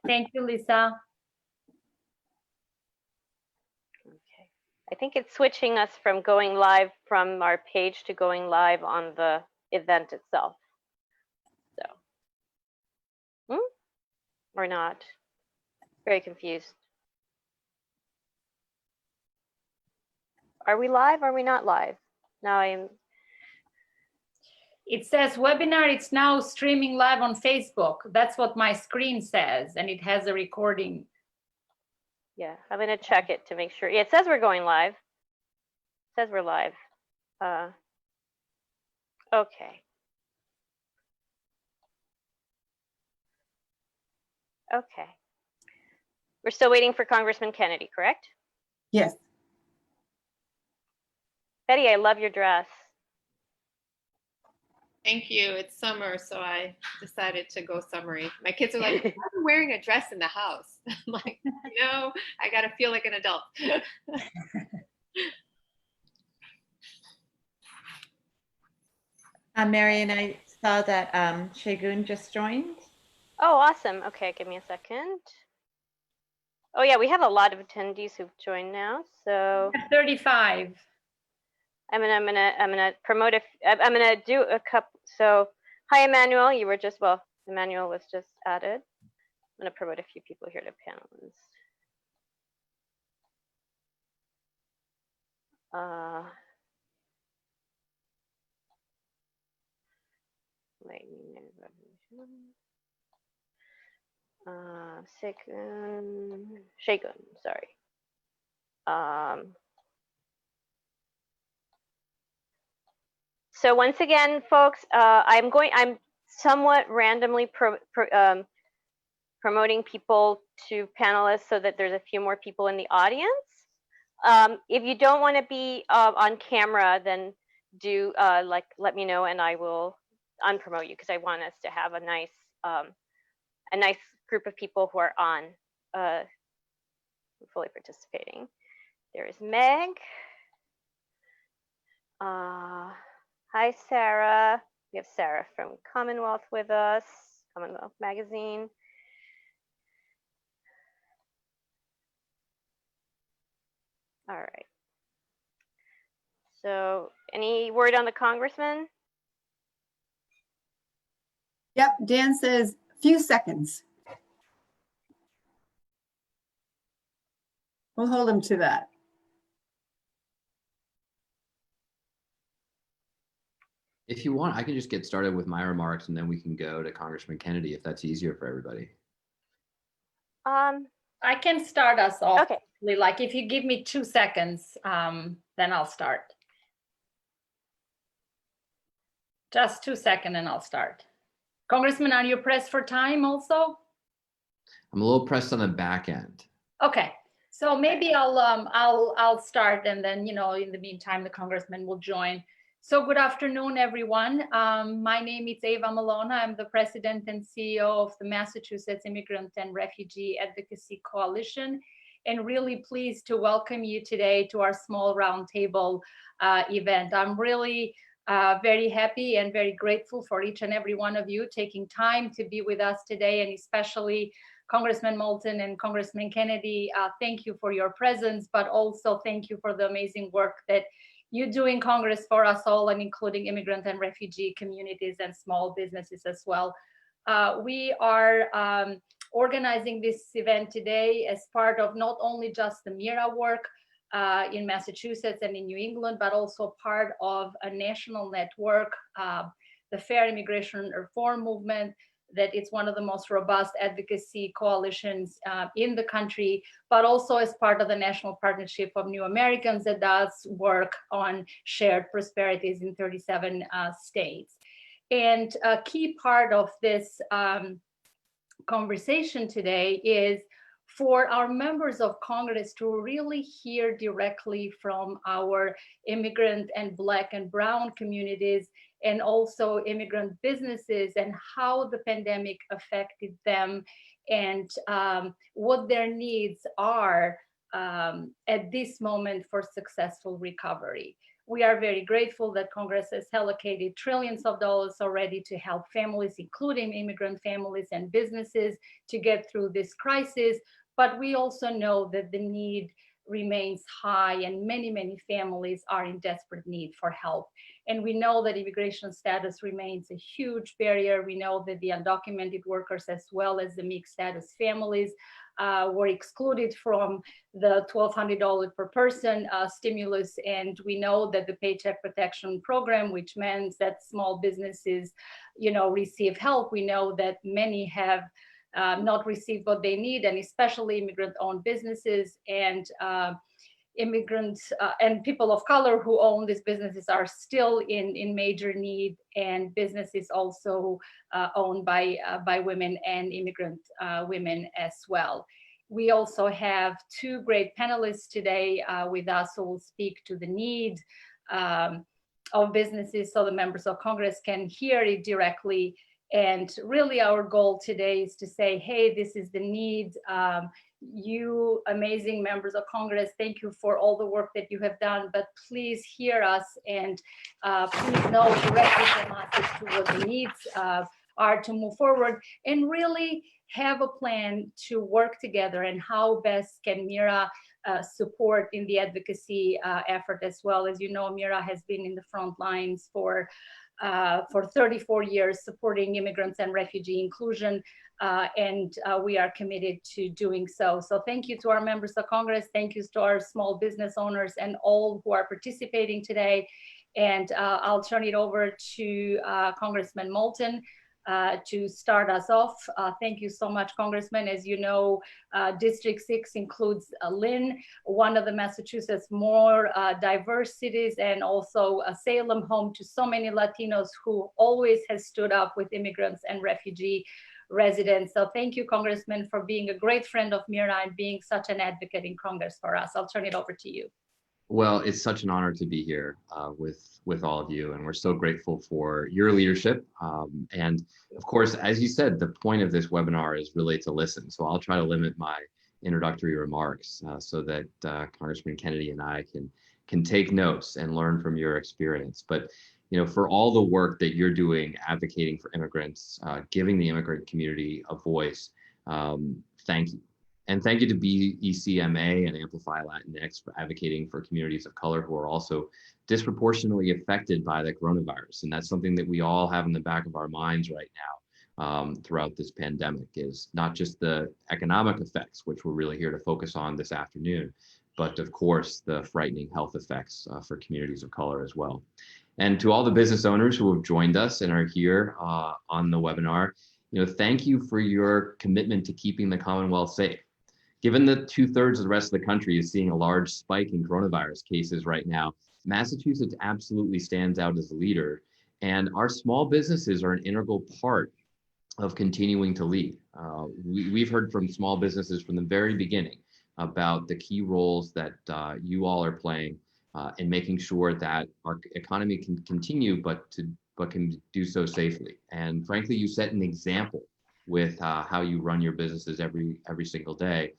Thank you, Lisa. Okay. I think it's switching us from going live from our page to going live on the event itself. So, or not? Very confused. Are we live? Or are we not live? Now It says webinar, it's now streaming live on Facebook. That's what my screen says, and it has a recording. Yeah, I'm gonna check it to make sure. Yeah, it says we're going live. It says we're live. Okay. Okay. We're still waiting for Congressman Kennedy, correct? Yes. Betty, I love your dress. Thank you. It's summer, so I decided to go summery. My kids are like, I'm wearing a dress in the house. I'm like, no, I got to feel like an adult. Marion, I saw that Shagun just joined. Oh, awesome. Okay, give me a second. Oh yeah, we have a lot of attendees who've joined now. So 35. I'm gonna promote I'm gonna do a couple. So hi, Emmanuel. You were just, well, Emmanuel was just added. I'm gonna promote a few people here to panelists. Shagun, sorry. So once again, folks, I'm somewhat randomly promoting people to panelists so that there's a few more people in the audience. If you don't want to be on camera, then do let me know and I will unpromote you, because I want us to have a nice group of people who are on fully participating. There's Meg. Hi, Sarah. We have Sarah from Commonwealth with us, Commonwealth Magazine. All right. So any word on the congressman? Yep, Dan says few seconds. We'll hold him to that. If you want, I can just get started with my remarks and then we can go to Congressman Kennedy if that's easier for everybody. I can start us off. Okay. Like if you give me 2 seconds, then I'll start. Just 2 seconds and I'll start. Congressman, are you pressed for time also? I'm a little pressed on the back end. Okay, so maybe I'll start, and then in the meantime the congressman will join. So good afternoon, everyone. My name is Eva Malona. I'm the president and CEO of the Massachusetts Immigrant and Refugee Advocacy Coalition, and really pleased to welcome you today to our small roundtable event. I'm really very happy and very grateful for each and every one of you taking time to be with us today, and especially Congressman Moulton and Congressman Kennedy. Thank you for your presence, but also thank you for the amazing work that you do in Congress for us all, and including immigrant and refugee communities and small businesses as well. We are organizing this event today as part of not only just the MIRA work in Massachusetts and in New England, but also part of a national network, the Fair Immigration Reform Movement, that it's one of the most robust advocacy coalitions in the country, but also as part of the National Partnership of New Americans that does work on shared prosperities in 37 states. And a key part of this conversation today is for our members of Congress to really hear directly from our immigrant and Black and Brown communities, and also immigrant businesses, and how the pandemic affected them, and what their needs are at this moment for successful recovery. We are very grateful that Congress has allocated trillions of dollars already to help families, including immigrant families and businesses, to get through this crisis. But we also know that the need remains high and many, many families are in desperate need for help. And we know that immigration status remains a huge barrier. We know that the undocumented workers, as well as the mixed status families, were excluded from the $1,200 per person stimulus. And we know that the Paycheck Protection Program, which means that small businesses, receive help. We know that many have not received what they need, and especially immigrant-owned businesses and immigrants and people of color who own these businesses are still in major need, and businesses also owned by women and immigrant women as well. We also have two great panelists today with us who will speak to the need of businesses so the members of Congress can hear it directly. And really our goal today is to say, hey, this is the need. You amazing members of Congress, thank you for all the work that you have done, but please hear us and please know directly from us as to what the needs are to move forward and really have a plan to work together and how best can MIRA support in the advocacy effort as well. As you know, MIRA has been in the front lines for 34 years supporting immigrants and refugee inclusion, and we are committed to doing so. So thank you to our members of Congress, thank you to our small business owners and all who are participating today. And I'll turn it over to Congressman Moulton to start us off. Thank you so much, Congressman. As you know, District 6 includes Lynn, one of the Massachusetts more diverse cities, and also Salem, home to so many Latinos who always has stood up with immigrants and refugee residents. So thank you, Congressman, for being a great friend of MIRA and being such an advocate in Congress for us. I'll turn it over to you. Well, it's such an honor to be here with all of you, and we're so grateful for your leadership. And of course, as you said, the point of this webinar is really to listen. So I'll try to limit my introductory remarks so that Congressman Kennedy and I can take notes and learn from your experience. But for all the work that you're doing, advocating for immigrants, giving the immigrant community a voice, thank you. And thank you to BECMA and Amplify Latinx for advocating for communities of color who are also disproportionately affected by the coronavirus. And that's something that we all have in the back of our minds right now throughout this pandemic, is not just the economic effects, which we're really here to focus on this afternoon, but of course, the frightening health effects for communities of color as well. And to all the business owners who have joined us and are here on the webinar, thank you for your commitment to keeping the Commonwealth safe. Given that 2/3 of the rest of the country is seeing a large spike in coronavirus cases right now, Massachusetts absolutely stands out as a leader, and our small businesses are an integral part of continuing to lead. We've heard from small businesses from the very beginning about the key roles that you all are playing in making sure that our economy can continue, but can do so safely. And frankly, you set an example with how you run your businesses every single day.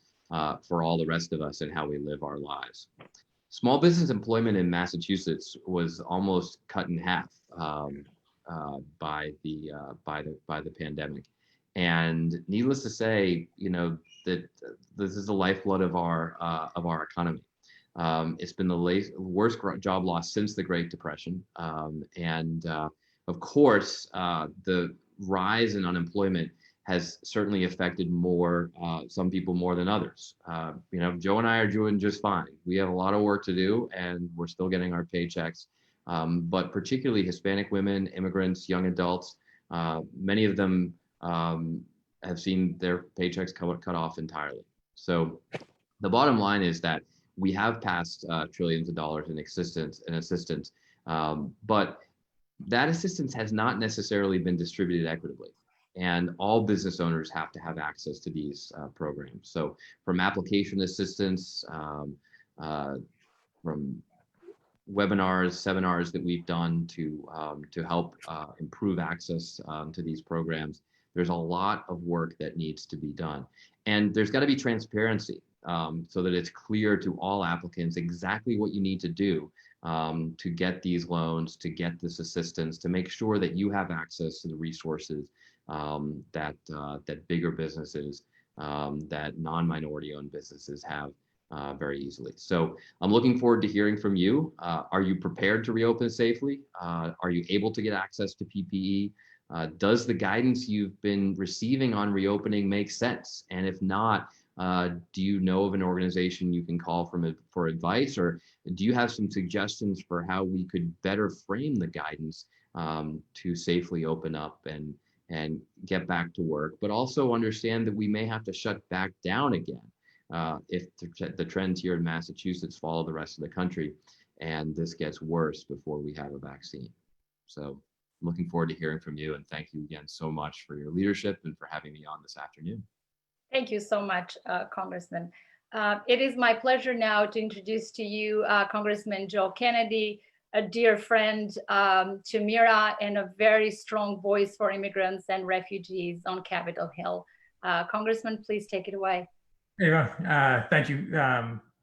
For all the rest of us and how we live our lives. Small business employment in Massachusetts was almost cut in half by the pandemic, and needless to say, that this is the lifeblood of our economy. It's been the worst job loss since the Great Depression, and of course, the rise in unemployment has certainly affected some people more than others. Joe and I are doing just fine. We have a lot of work to do, and we're still getting our paychecks. But particularly Hispanic women, immigrants, young adults, many of them have seen their paychecks cut off entirely. So the bottom line is that we have passed trillions of dollars in assistance, but that assistance has not necessarily been distributed equitably. And all business owners have to have access to these programs. So from application assistance, from webinars, seminars that we've done to help improve access to these programs, there's a lot of work that needs to be done. And there's got to be transparency so that it's clear to all applicants exactly what you need to do to get these loans, to get this assistance, to make sure that you have access to the resources that bigger businesses, that non-minority owned businesses have very easily. So I'm looking forward to hearing from you. Are you prepared to reopen safely? Are you able to get access to PPE? Does the guidance you've been receiving on reopening make sense? And if not, do you know of an organization you can call for advice, or do you have some suggestions for how we could better frame the guidance to safely open up and get back to work, but also understand that we may have to shut back down again if the trends here in Massachusetts follow the rest of the country and this gets worse before we have a vaccine. So I'm looking forward to hearing from you, and thank you again so much for your leadership and for having me on this afternoon. Thank you so much, Congressman. It is my pleasure now to introduce to you Congressman Joe Kennedy, a dear friend to MIRA and a very strong voice for immigrants and refugees on Capitol Hill. Congressman, please take it away. Ava, thank you.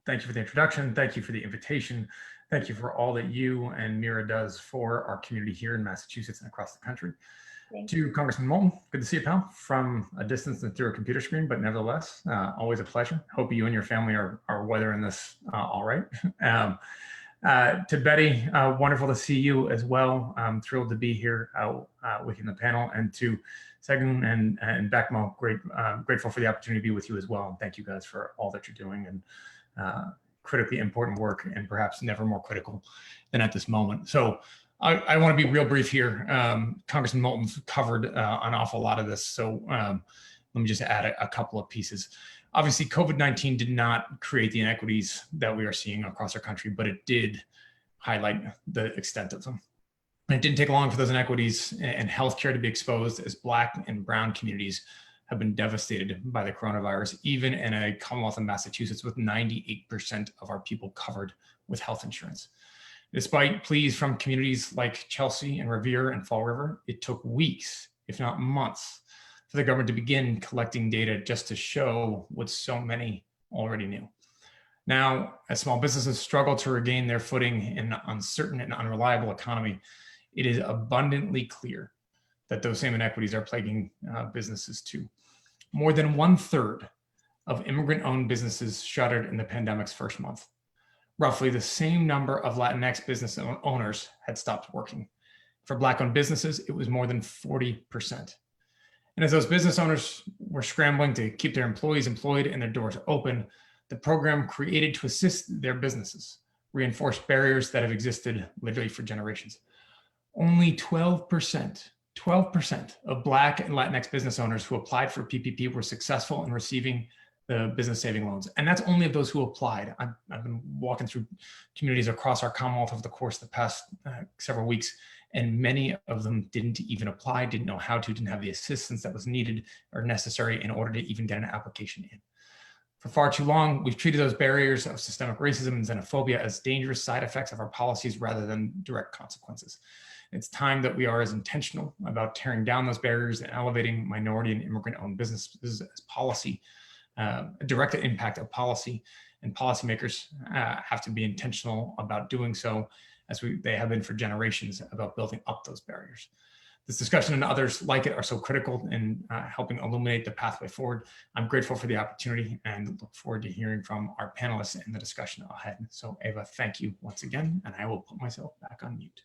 Thank you for the introduction. Thank you for the invitation. Thank you for all that you and MIRA does for our community here in Massachusetts and across the country. To Congressman Moulton, good to see you, pal, from a distance and through a computer screen, but nevertheless, always a pleasure. Hope you and your family are weathering this all right. To Betty, wonderful to see you as well. I'm thrilled to be here with you in the panel. And to Segun and Bekmo, grateful for the opportunity to be with you as well. And thank you guys for all that you're doing and critically important work, and perhaps never more critical than at this moment. So I want to be real brief here. Congressman Moulton's covered an awful lot of this. So let me just add a couple of pieces. Obviously, COVID-19 did not create the inequities that we are seeing across our country, but it did highlight the extent of them. And it didn't take long for those inequities and healthcare to be exposed, as Black and Brown communities have been devastated by the coronavirus, even in a Commonwealth of Massachusetts with 98% of our people covered with health insurance. Despite pleas from communities like Chelsea and Revere and Fall River, it took weeks, if not months, for the government to begin collecting data just to show what so many already knew. Now, as small businesses struggle to regain their footing in an uncertain and unreliable economy, it is abundantly clear that those same inequities are plaguing businesses too. More than 1/3 of immigrant-owned businesses shuttered in the pandemic's first month. Roughly the same number of Latinx business owners had stopped working. For Black-owned businesses, it was more than 40%. And as those business owners were scrambling to keep their employees employed and their doors open, the program created to assist their businesses reinforced barriers that have existed literally for generations. Only 12% of Black and Latinx business owners who applied for PPP were successful in receiving the business saving loans. And that's only of those who applied. I've been walking through communities across our Commonwealth over the course of the past several weeks, and many of them didn't even apply, didn't know how to, didn't have the assistance that was needed or necessary in order to even get an application in. For far too long, we've treated those barriers of systemic racism and xenophobia as dangerous side effects of our policies rather than direct consequences. It's time that we are as intentional about tearing down those barriers and elevating minority and immigrant-owned businesses as policy, a direct impact of policy, and policymakers have to be intentional about doing so, as they have been for generations, about building up those barriers. This discussion and others like it are so critical in helping illuminate the pathway forward. I'm grateful for the opportunity and look forward to hearing from our panelists in the discussion ahead. So Ava, thank you once again, and I will put myself back on mute.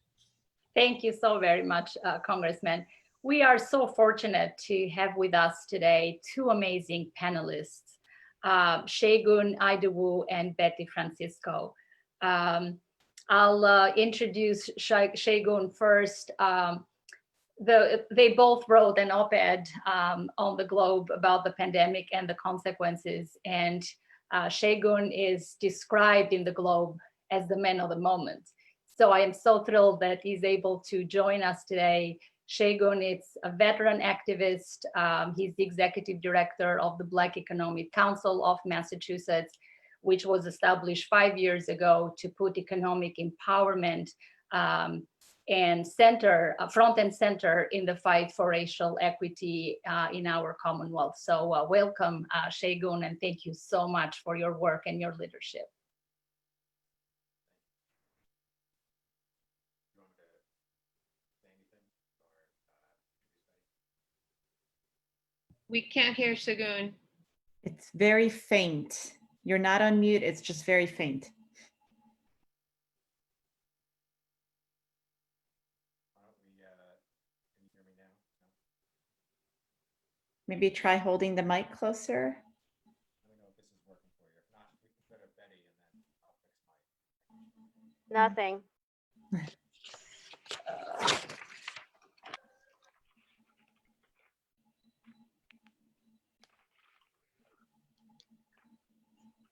Thank you so very much, Congressman. We are so fortunate to have with us today two amazing panelists, Segun Idowu and Betty Francisco. I'll introduce Segun first. They both wrote an op-ed on the Globe about the pandemic and the consequences. And Segun is described in the Globe as the man of the moment. So I am so thrilled that he's able to join us today. Segun is a veteran activist. He's the executive director of the Black Economic Council of Massachusetts, which was established 5 years ago to put economic empowerment and front and center in the fight for racial equity in our Commonwealth. So welcome, Segun, and thank you so much for your work and your leadership. We can't hear Shagun. It's very faint. You're not on mute. It's just very faint. Maybe try holding the mic closer. Nothing.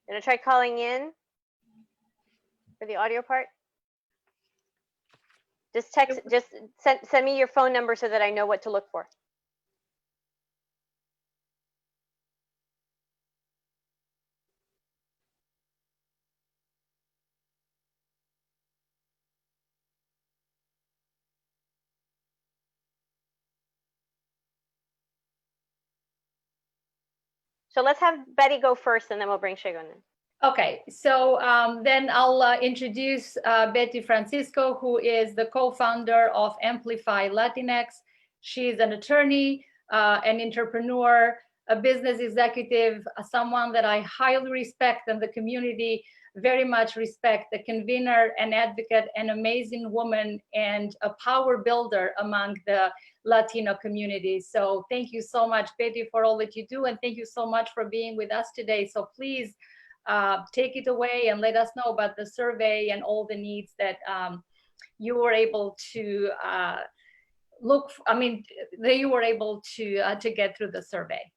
Gonna try calling in for the audio part. Just send me your phone number so that I know what to look for. So let's have Betty go first, and then we'll bring Shagun in. Okay, so then I'll introduce Betty Francisco, who is the co-founder of Amplify Latinx. She's an attorney, an entrepreneur, a business executive, someone that I highly respect and the community very much respect, a convener, an advocate, an amazing woman, and a power builder among the Latino community. So thank you so much, Betty, for all that you do, and thank you so much for being with us today. So please, take it away and let us know about the survey and all the needs that you were able to that you were able to get through the survey.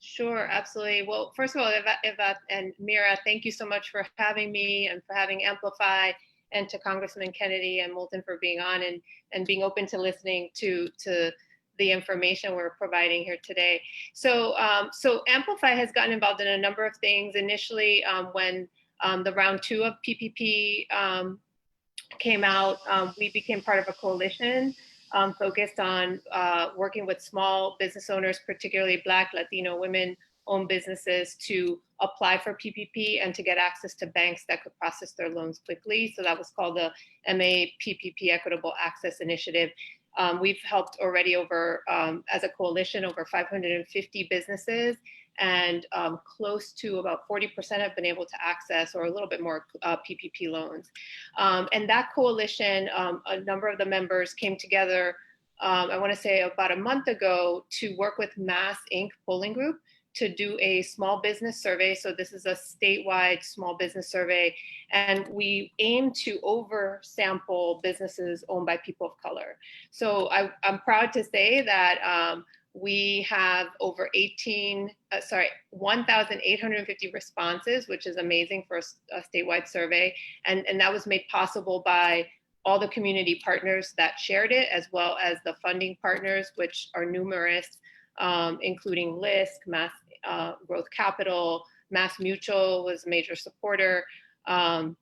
Sure, absolutely. Well, first of all, Eva and Mira, thank you so much for having me and for having Amplify, and to Congressman Kennedy and Moulton for being on and being open to listening to the information we're providing here today. So Amplify has gotten involved in a number of things. Initially, when the round 2 of PPP came out, we became part of a coalition focused on working with small business owners, particularly Black, Latino, women-owned businesses, to apply for PPP and to get access to banks that could process their loans quickly. So that was called the MAPPP Equitable Access Initiative. We've helped already over, as a coalition, over 550 businesses, and close to about 40% have been able to access, or a little bit more, PPP loans. And that coalition, a number of the members came together, I want to say about a month ago, to work with Mass Inc. Polling Group to do a small business survey. So this is a statewide small business survey, and we aim to oversample businesses owned by people of color. So I'm proud to say that we have over 1,850 responses, which is amazing for a statewide survey. And that was made possible by all the community partners that shared it, as well as the funding partners, which are numerous, including LISC, Mass Growth Capital, Mass Mutual was a major supporter, BECMA,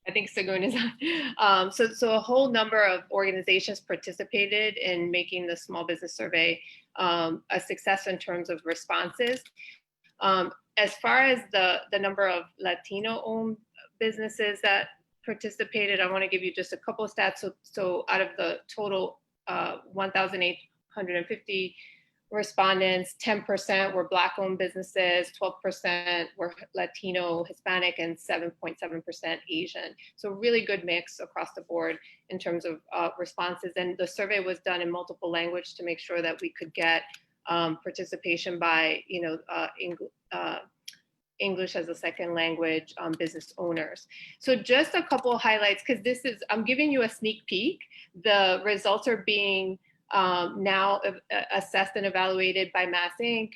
I think Sagun is on. So a whole number of organizations participated in making the small business survey a success in terms of responses. As far as the number of Latino-owned businesses that participated, I want to give you just a couple of stats. So out of the total 1,850 respondents, 10% were Black-owned businesses, 12% were Latino, Hispanic, and 7.7% Asian. So really good mix across the board in terms of responses. And the survey was done in multiple language to make sure that we could get participation by, English as a second language business owners. So just a couple of highlights, because I'm giving you a sneak peek. The results are being now assessed and evaluated by Mass Inc.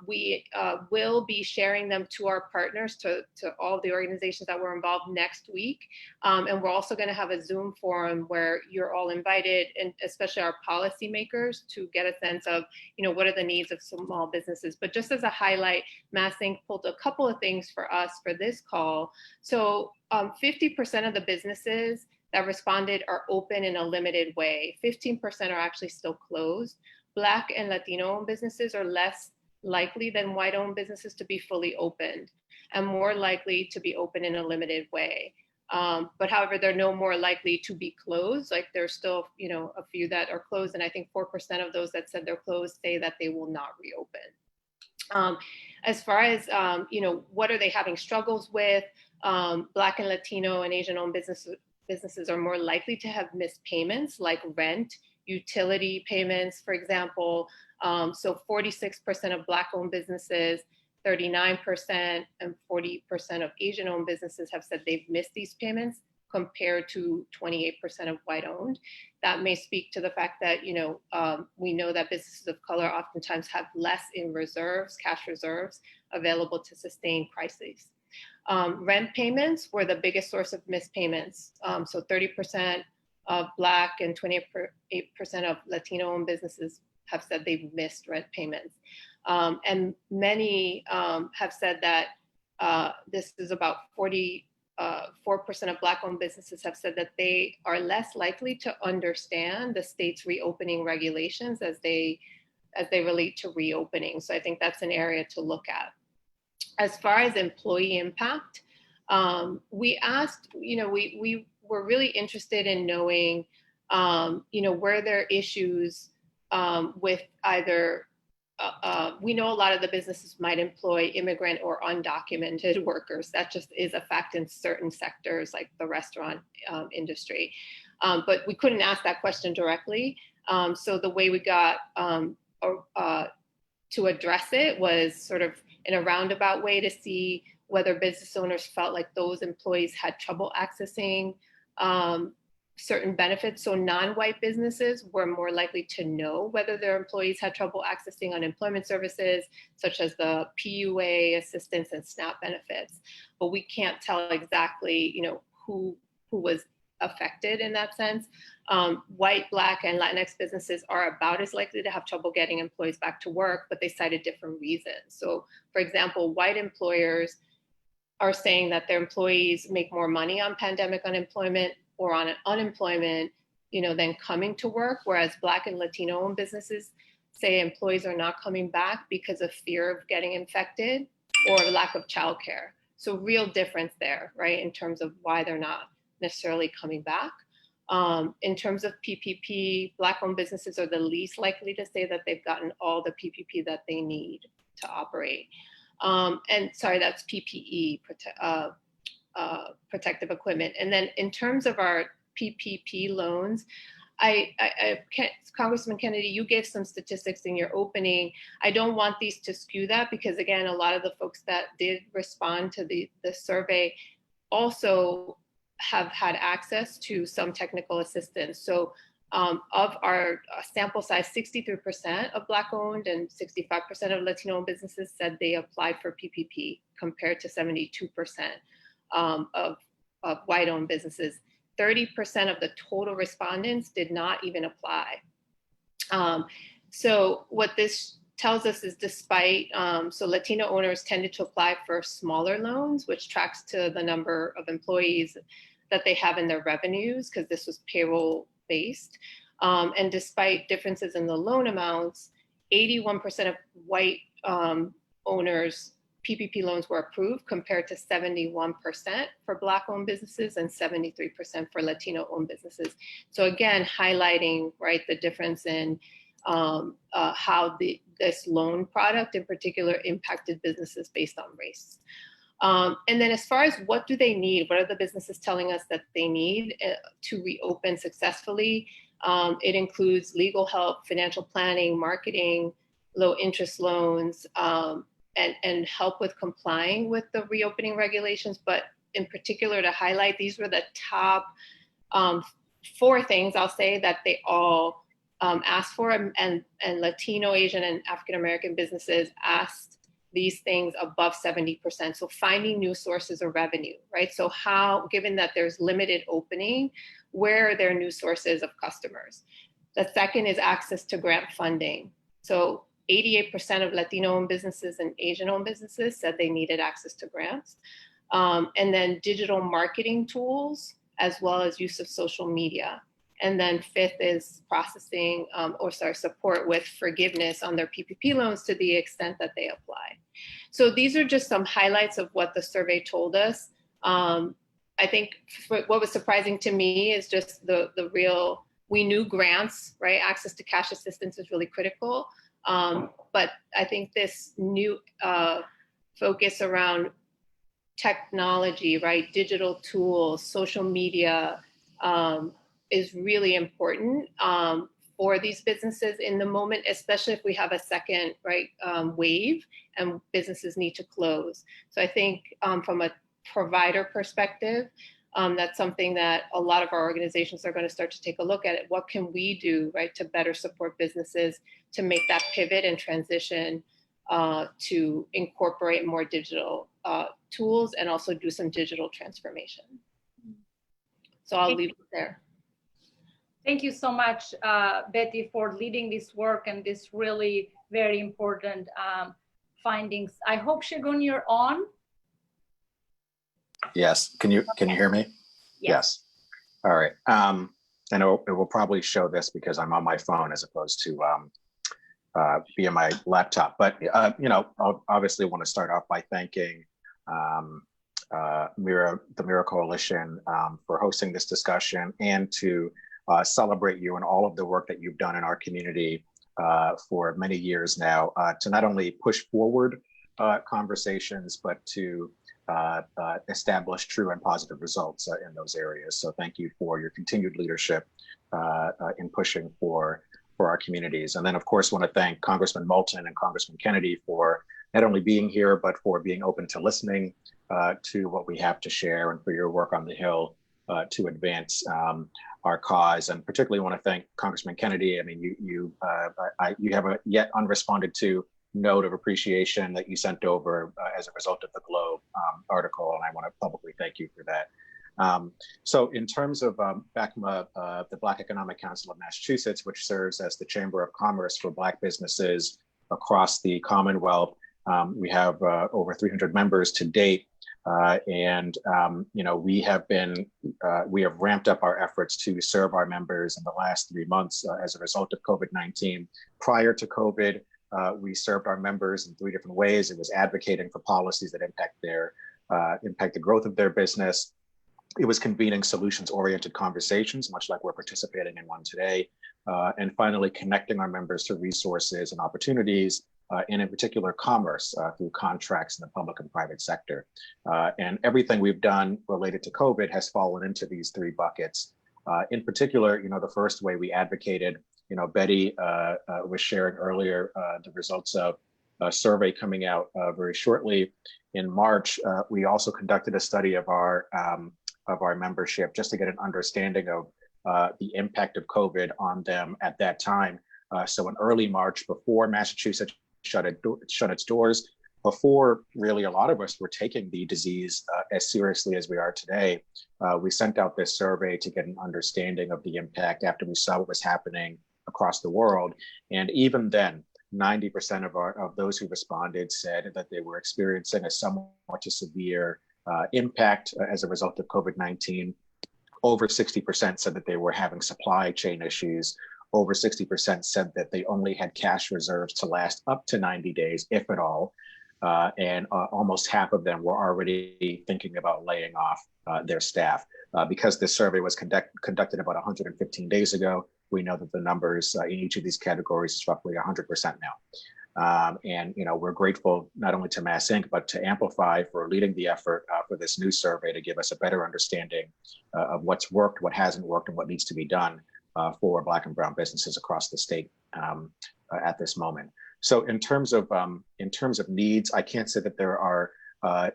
We will be sharing them to our partners, to all of the organizations that were involved next week. And we're also going to have a Zoom forum where you're all invited, and especially our policymakers, to get a sense of, what are the needs of small businesses. But just as a highlight, Mass Inc. pulled a couple of things for us for this call. So 50% of the businesses that responded are open in a limited way. 15% are actually still closed. Black and Latino-owned businesses are less likely than white-owned businesses to be fully opened, and more likely to be open in a limited way. But however, they're no more likely to be closed. Like there's still, a few that are closed. And I think 4% of those that said they're closed say that they will not reopen. As far as, what are they having struggles with? Black and Latino and Asian-owned businesses are more likely to have missed payments like rent, utility payments, for example. So 46% of Black-owned businesses, 39% and 40% of Asian-owned businesses have said they've missed these payments compared to 28% of white-owned. That may speak to the fact that, we know that businesses of color oftentimes have less in reserves, cash reserves, available to sustain crises. Rent payments were the biggest source of missed payments. So 30% of Black and 28% of Latino-owned businesses have said they've missed rent payments. And many have said that this is about 44% of Black-owned businesses have said that they are less likely to understand the state's reopening regulations as they relate to reopening. So I think that's an area to look at. As far as employee impact, we asked, we were really interested in knowing, were there issues with either, we know a lot of the businesses might employ immigrant or undocumented workers. That just is a fact in certain sectors like the restaurant industry. But we couldn't ask that question directly. So the way we got to address it was sort of in a roundabout way to see whether business owners felt like those employees had trouble accessing certain benefits. So non-white businesses were more likely to know whether their employees had trouble accessing unemployment services, such as the PUA assistance and SNAP benefits. But we can't tell exactly, who was affected in that sense. White, Black, and Latinx businesses are about as likely to have trouble getting employees back to work, but they cited different reasons. So, for example, white employers are saying that their employees make more money on pandemic unemployment or on unemployment, than coming to work, whereas Black and Latino-owned businesses say employees are not coming back because of fear of getting infected or lack of childcare. So real difference there, right, in terms of why they're not necessarily coming back. In terms of PPP, Black-owned businesses are the least likely to say that they've gotten all the PPP that they need to operate. And sorry, that's PPE, protective equipment. And then in terms of our PPP loans, Congressman Kennedy, you gave some statistics in your opening. I don't want these to skew that because, again, a lot of the folks that did respond to the survey also have had access to some technical assistance. So of our sample size, 63% of Black-owned and 65% of Latino-owned businesses said they applied for PPP compared to 72% of white-owned businesses. 30% of the total respondents did not even apply. So what this tells us is despite, so Latino owners tended to apply for smaller loans, which tracks to the number of employees that they have in their revenues, because this was payroll based. And despite differences in the loan amounts, 81% of white owners PPP loans were approved compared to 71% for Black-owned businesses and 73% for Latino-owned businesses. So again, highlighting, right, the difference in how this loan product in particular impacted businesses based on race. And then as far as what do they need, what are the businesses telling us that they need to reopen successfully? It includes legal help, financial planning, marketing, low interest loans, and help with complying with the reopening regulations. But in particular, to highlight, these were the top 4 things I'll say that they all asked for, and Latino, Asian, and African-American businesses asked these things above 70%. So finding new sources of revenue, right? So how, given that there's limited opening, where are there new sources of customers? The second is access to grant funding. So 88% of Latino-owned businesses and Asian-owned businesses said they needed access to grants. And then digital marketing tools, as well as use of social media. And then 5th is processing, support with forgiveness on their PPP loans to the extent that they apply. So these are just some highlights of what the survey told us. I think what was surprising to me is just the real, we knew grants, right? Access to cash assistance is really critical. But I think this new focus around technology, right? Digital tools, social media is really important for these businesses in the moment, especially if we have a second, right, wave and businesses need to close. So I think from a provider perspective, that's something that a lot of our organizations are going to start to take a look at. What can we do, right, to better support businesses to make that pivot and transition to incorporate more digital tools and also do some digital transformation. So I'll leave it there. Thank you so much, Betty, for leading this work and this really very important findings. I hope, Shagun, you're on. Yes. Can you hear me? Yes. All right. I know it will probably show this because I'm on my phone as opposed to via my laptop. But you know, I'll obviously want to start off by thanking MIRA, the MIRA Coalition, for hosting this discussion and to celebrate you and all of the work that you've done in our community for many years now to not only push forward conversations, but to establish true and positive results in those areas. So thank you for your continued leadership in pushing for our communities. And then of course, want to thank Congressman Moulton and Congressman Kennedy for not only being here, but for being open to listening to what we have to share and for your work on the Hill to advance our cause. And particularly want to thank Congressman Kennedy. I mean, you have a yet unresponded to note of appreciation that you sent over as a result of the Globe article, and I want to publicly thank you for that. So in terms of BECMA, the Black Economic Council of Massachusetts, which serves as the Chamber of Commerce for Black businesses across the Commonwealth, we have over 300 members to date. And you know, we have ramped up our efforts to serve our members in the last 3 months as a result of COVID-19. Prior to COVID, we served our members in 3 different ways. It was advocating for policies that impact the growth of their business. It was convening solutions-oriented conversations, much like we're participating in one today. And finally, connecting our members to resources and opportunities, and in particular, commerce through contracts in the public and private sector. And everything we've done related to COVID has fallen into these 3 buckets. In particular, you know, the first way we advocated, you know, Betty was sharing earlier the results of a survey coming out very shortly. In March, we also conducted a study of our membership just to get an understanding of the impact of COVID on them at that time. So in early March, before Massachusetts shut its doors, before really a lot of us were taking the disease as seriously as we are today, we sent out this survey to get an understanding of the impact after we saw what was happening across the world. And even then, 90% of those who responded said that they were experiencing a somewhat to severe impact as a result of COVID-19. Over 60% said that they were having supply chain issues. Over 60% said that they only had cash reserves to last up to 90 days, if at all. And almost half of them were already thinking about laying off their staff. Because this survey was conducted about 115 days ago, we know that the numbers in each of these categories is roughly 100% now. And you know, we're grateful not only to Mass Inc., but to Amplify for leading the effort for this new survey to give us a better understanding of what's worked, what hasn't worked, and what needs to be done for Black and Brown businesses across the state at this moment. So in terms of needs, I can't say that there are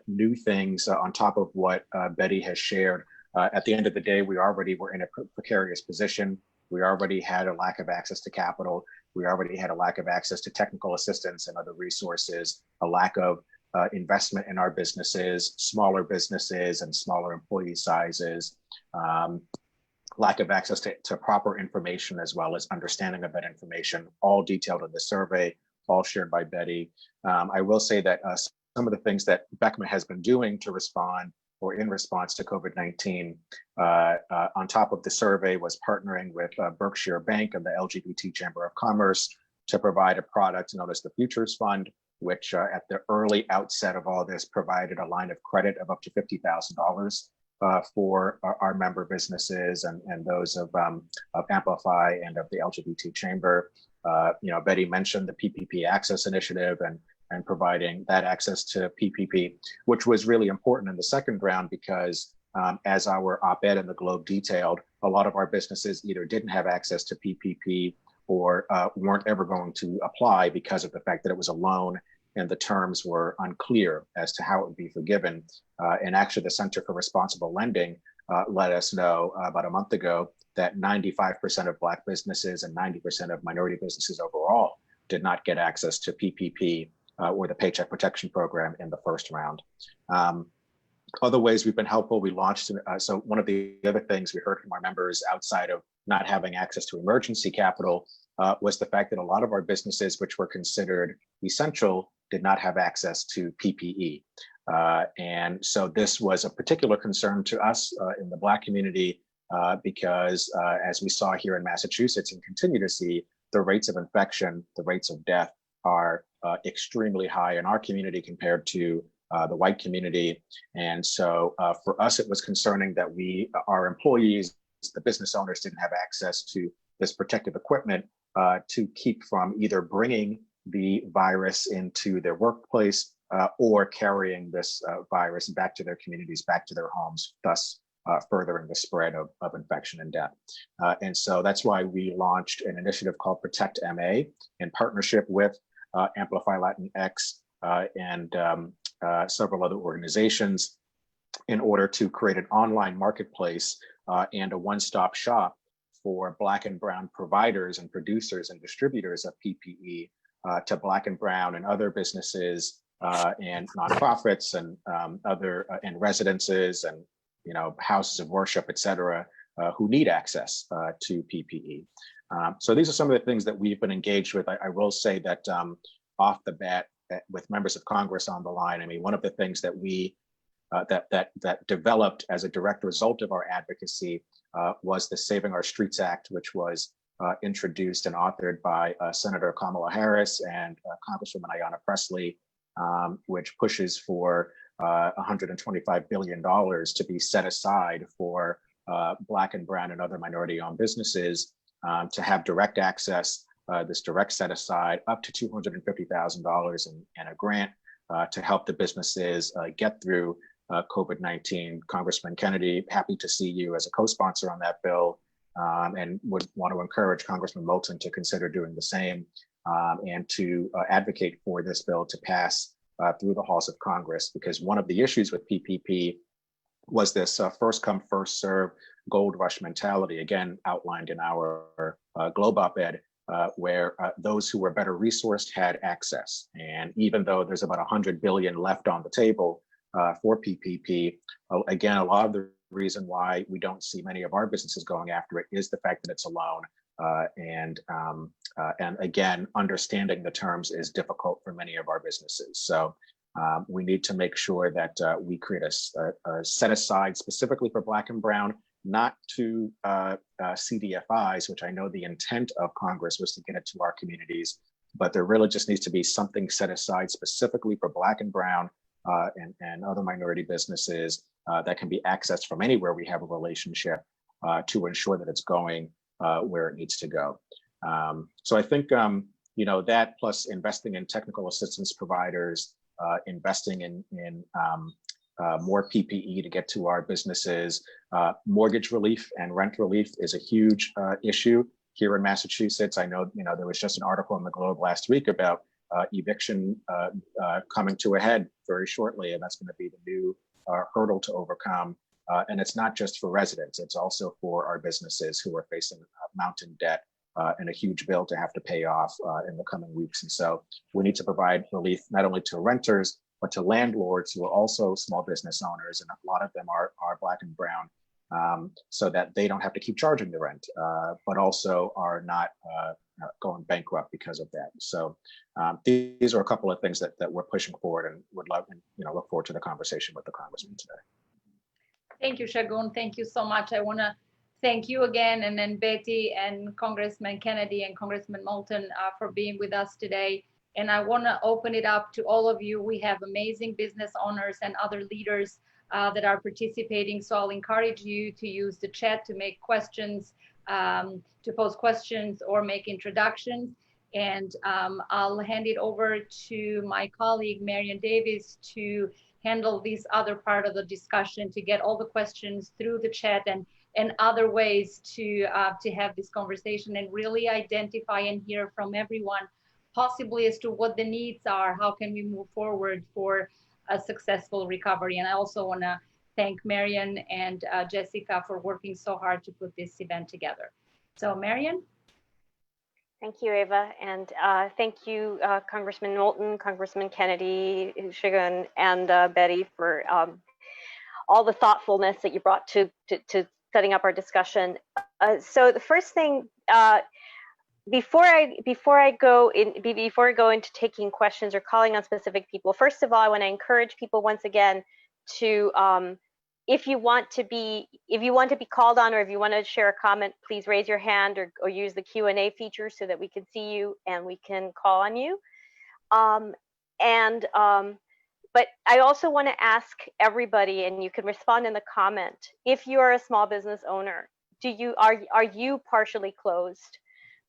new things on top of what Betty has shared. At the end of the day, we already were in a precarious position. We already had a lack of access to capital. We already had a lack of access to technical assistance and other resources, a lack of investment in our businesses, smaller businesses and smaller employee sizes, lack of access to proper information as well as understanding of that information, all detailed in the survey, all shared by Betty. I will say that some of the things that BECMA has been doing to respond or in response to COVID-19 on top of the survey was partnering with Berkshire Bank and the LGBT Chamber of Commerce to provide a product known as the Futures Fund, which at the early outset of all this provided a line of credit of up to $50,000 for our member businesses and those of Amplify and of the LGBT Chamber. Betty mentioned the PPP Access Initiative and providing that access to PPP, which was really important in the second round because as our op-ed in the Globe detailed, a lot of our businesses either didn't have access to PPP or weren't ever going to apply because of the fact that it was a loan and the terms were unclear as to how it would be forgiven. And actually the Center for Responsible Lending let us know about a month ago that 95% of Black businesses and 90% of minority businesses overall did not get access to PPP or the Paycheck Protection Program in the first round. Other ways we've been helpful, we launched, so one of the other things we heard from our members outside of not having access to emergency capital was the fact that a lot of our businesses, which were considered essential, did not have access to PPE. And so this was a particular concern to us in the Black community because as we saw here in Massachusetts and continue to see, the rates of infection, the rates of death are extremely high in our community compared to the white community. And so for us, it was concerning that our employees, the business owners didn't have access to this protective equipment to keep from either bringing the virus into their workplace or carrying this virus back to their communities, back to their homes, thus furthering the spread of infection and death. And so that's why we launched an initiative called Protect MA in partnership with Amplify Latinx and several other organizations in order to create an online marketplace and a one-stop shop for Black and Brown providers and producers and distributors of PPE to Black and Brown and other businesses and nonprofits and other and residences and houses of worship, et cetera, who need access to PPE. So these are some of the things that we've been engaged with. I will say that off the bat, with members of Congress on the line, I mean, one of the things that we that developed as a direct result of our advocacy was the Saving Our Streets Act, which was introduced and authored by Senator Kamala Harris and Congresswoman Ayanna Pressley, which pushes for $125 billion to be set aside for Black and Brown and other minority-owned businesses to have direct access, this direct set aside up to $250,000 in a grant to help the businesses get through COVID-19. Congressman Kennedy, happy to see you as a co-sponsor on that bill and would want to encourage Congressman Moulton to consider doing the same and to advocate for this bill to pass through the halls of Congress, because one of the issues with PPP was this first come, first serve gold rush mentality, again, outlined in our Globe op-ed, where those who were better resourced had access. And even though there's about 100 billion left on the table for PPP, again, a lot of the reason why we don't see many of our businesses going after it is the fact that it's a loan. And again, understanding the terms is difficult for many of our businesses. So we need to make sure that we create a set aside specifically for Black and Brown, not to CDFIs, which I know the intent of Congress was to get it to our communities, but there really just needs to be something set aside specifically for Black and Brown and other minority businesses that can be accessed from anywhere we have a relationship to ensure that it's going where it needs to go. So I think, that plus investing in technical assistance providers, investing in more PPE to get to our businesses, mortgage relief and rent relief is a huge issue here in Massachusetts. I know, there was just an article in the Globe last week about eviction coming to a head very shortly, and that's going to be the new hurdle to overcome. And it's not just for residents, it's also for our businesses who are facing mounting debt and a huge bill to have to pay off in the coming weeks. And so we need to provide relief not only to renters, but to landlords who are also small business owners. And a lot of them are Black and Brown, so that they don't have to keep charging the rent, but also are not going bankrupt because of that. So these are a couple of things that we're pushing forward and would love, look forward to the conversation with the Congressman today. Thank you, Shagun. Thank you so much. I want to thank you again, and then Betty and Congressman Kennedy and Congressman Moulton for being with us today. And I want to open it up to all of you. We have amazing business owners and other leaders that are participating. So I'll encourage you to use the chat to make questions, to pose questions or make introductions. And I'll hand it over to my colleague, Marian Davis, to handle this other part of the discussion, to get all the questions through the chat and other ways to have this conversation and really identify and hear from everyone, possibly as to what the needs are, how can we move forward for a successful recovery. And I also want to thank Marian and Jessica for working so hard to put this event together. So Marian? Thank you, Ava, and thank you, Congressman Moulton, Congressman Kennedy, Shigun, and Betty for all the thoughtfulness that you brought to setting up our discussion. So the first thing, before I go into taking questions or calling on specific people, first of all, I want to encourage people once again to if you want to be called on, or if you want to share a comment, please raise your hand or use the Q&A feature so that we can see you and we can call on you. But I also want to ask everybody, and you can respond in the comment, if you are a small business owner, are you partially closed?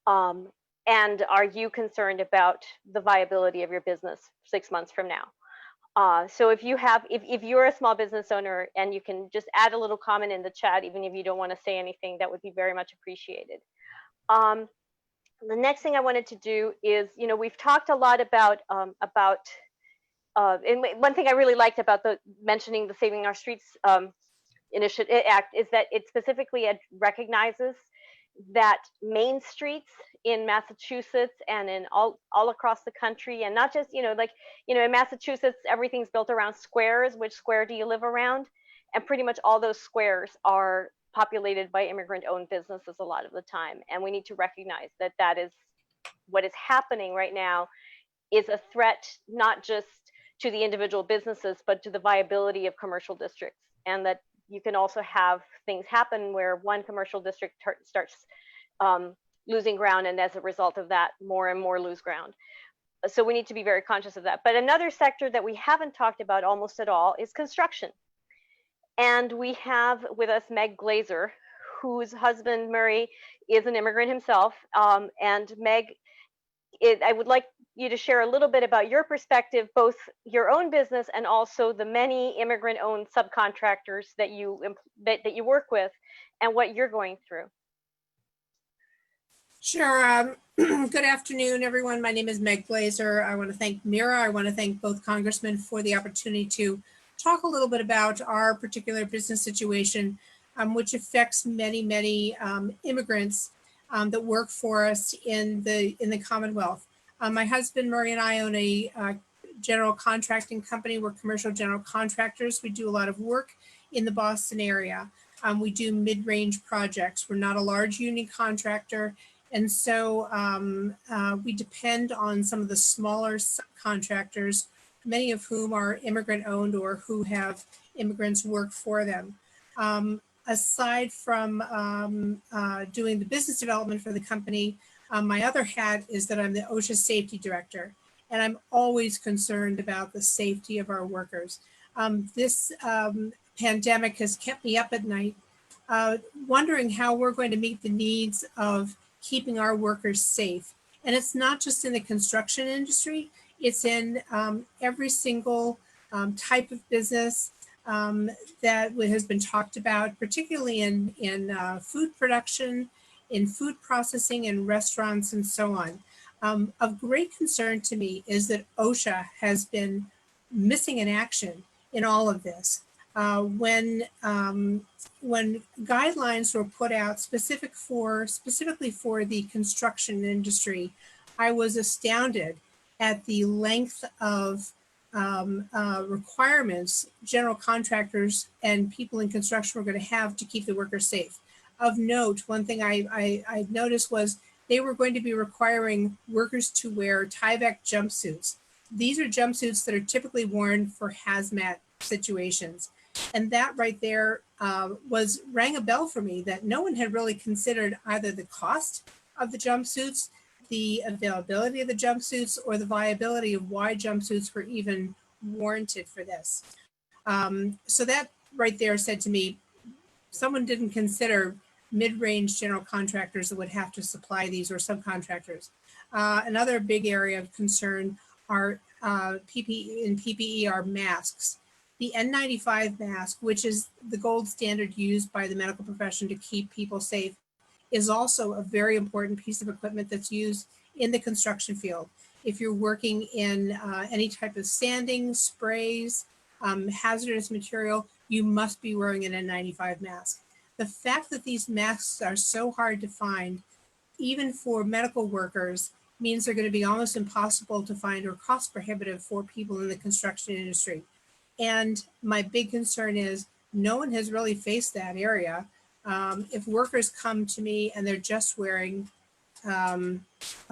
And are you concerned about the viability of your business 6 months from now? So if you're a small business owner, and you can just add a little comment in the chat, even if you don't want to say anything, that would be very much appreciated. The next thing I wanted to do is, we've talked a lot about and one thing I really liked about mentioning the Saving Our Streets Initiative Act is that it specifically recognizes that main streets in Massachusetts and in all across the country, and not just, in Massachusetts, everything's built around squares. Which square do you live around? And pretty much all those squares are populated by immigrant-owned businesses a lot of the time. And we need to recognize that that is what is happening right now, is a threat not just to the individual businesses, but to the viability of commercial districts. And that you can also have things happen where one commercial district starts losing ground, and as a result of that, more and more lose ground. So we need to be very conscious of that. But another sector that we haven't talked about almost at all is construction. And we have with us Meg Glazer, whose husband, Murray, is an immigrant himself. And Meg, I would like you to share a little bit about your perspective, both your own business and also the many immigrant-owned subcontractors that you work with, and what you're going through. Sure. Good afternoon, everyone. My name is Meg Glazer. I want to thank MIRA. I want to thank both congressmen for the opportunity to talk a little bit about our particular business situation, which affects many, many immigrants that work for us in the Commonwealth. My husband, Murray, and I own a general contracting company. We're commercial general contractors. We do a lot of work in the Boston area. We do mid-range projects. We're not a large union contractor. And so we depend on some of the smaller contractors, many of whom are immigrant-owned or who have immigrants work for them. Aside from doing the business development for the company, my other hat is that I'm the OSHA safety director, and I'm always concerned about the safety of our workers. This pandemic has kept me up at night, wondering how we're going to meet the needs of keeping our workers safe. And it's not just in the construction industry, it's in every single type of business that has been talked about, particularly in food production, in food processing, and restaurants, and so on. Of great concern to me is that OSHA has been missing in action in all of this. When guidelines were put out specifically for the construction industry, I was astounded at the length of requirements general contractors and people in construction were going to have to keep the workers safe. Of note, one thing I noticed was they were going to be requiring workers to wear Tyvek jumpsuits. These are jumpsuits that are typically worn for hazmat situations. And that right there rang a bell for me, that no one had really considered either the cost of the jumpsuits, the availability of the jumpsuits, or the viability of why jumpsuits were even warranted for this. So that right there said to me, someone didn't consider mid-range general contractors that would have to supply these, or subcontractors. Another big area of concern are PPE are masks. The N95 mask, which is the gold standard used by the medical profession to keep people safe, is also a very important piece of equipment that's used in the construction field. If you're working in any type of sanding, sprays, hazardous material, you must be wearing an N95 mask. The fact that these masks are so hard to find, even for medical workers, means they're going to be almost impossible to find or cost prohibitive for people in the construction industry. And my big concern is no one has really faced that area. If workers come to me and they're just wearing a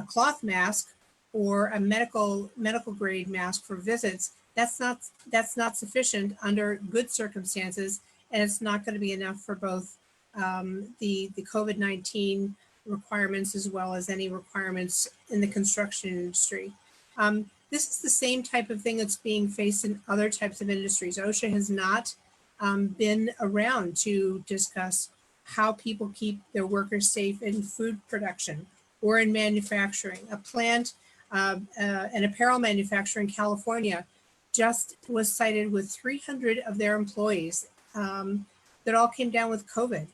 cloth mask or a medical grade mask for visits, that's not sufficient under good circumstances, and it's not going to be enough for both the COVID-19 requirements as well as any requirements in the construction industry. This is the same type of thing that's being faced in other types of industries. OSHA has not been around to discuss how people keep their workers safe in food production or in manufacturing. A plant, an apparel manufacturer in California, just was cited with 300 of their employees that all came down with COVID.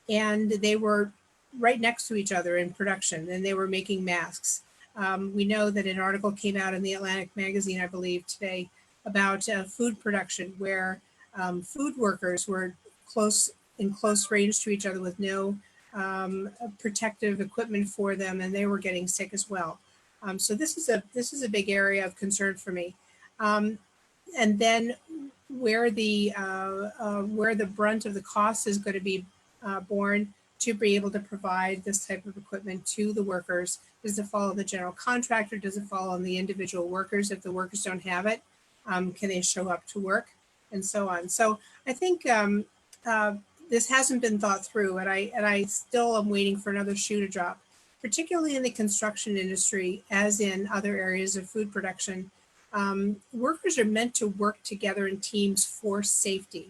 And they were right next to each other in production, and they were making masks. We know that an article came out in the Atlantic magazine, I believe, today about food production, where food workers were in close range to each other with no protective equipment for them, and they were getting sick as well. So this is a big area of concern for me. And then where the brunt of the cost is going to be borne to be able to provide this type of equipment to the workers. Does it fall on the general contractor? Does it fall on the individual workers? If the workers don't have it, can they show up to work, and so on? So I think this hasn't been thought through, and I still am waiting for another shoe to drop, particularly in the construction industry, as in other areas of food production. Workers are meant to work together in teams for safety.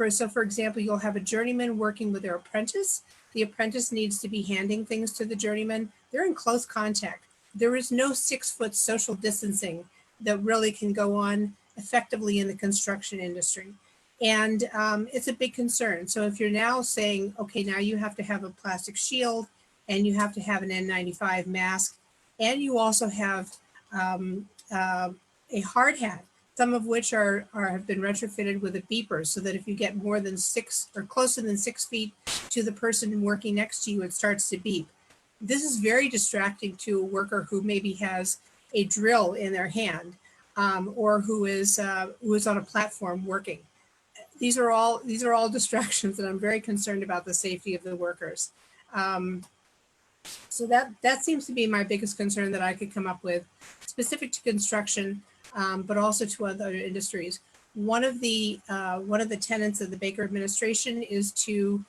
So for example, you'll have a journeyman working with their apprentice. The apprentice needs to be handing things to the journeyman. They're in close contact. There is no 6-foot social distancing that really can go on effectively in the construction industry. And it's a big concern. So if you're now saying, okay, now you have to have a plastic shield, and you have to have an N95 mask, and you also have a hard hat, some of which have been retrofitted with a beeper, so that if you get more than 6 or closer than 6 feet to the person working next to you, it starts to beep. This is very distracting to a worker who maybe has a drill in their hand, or who is on a platform working. These are all distractions, and I'm very concerned about the safety of the workers. So that seems to be my biggest concern that I could come up with, specific to construction, but also to other industries. One of the tenets of the Baker administration is to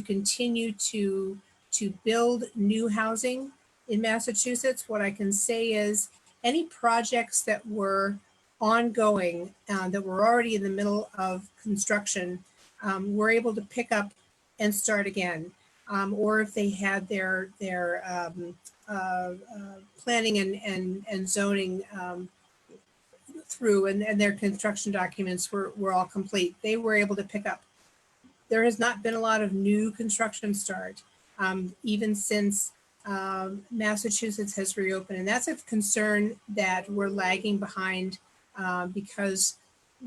continue to build new housing in Massachusetts. What I can say is any projects that were ongoing, that were already in the middle of construction, were able to pick up and start again. Or if they had their planning and zoning through, and their construction documents were all complete, they were able to pick up. There has not been a lot of new construction start, even since Massachusetts has reopened. And that's a concern that we're lagging behind, because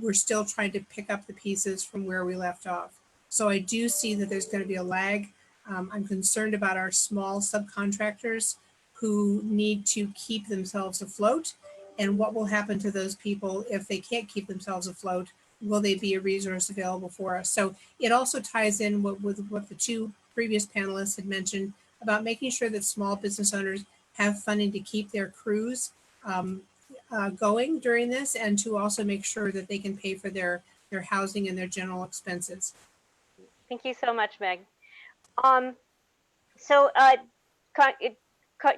we're still trying to pick up the pieces from where we left off. So I do see that there's going to be a lag. I'm concerned about our small subcontractors who need to keep themselves afloat, and what will happen to those people if they can't keep themselves afloat. Will they be a resource available for us? So it also ties in with what the two previous panelists had mentioned about making sure that small business owners have funding to keep their crews going during this, and to also make sure that they can pay for their housing and their general expenses. Thank you so much, Meg.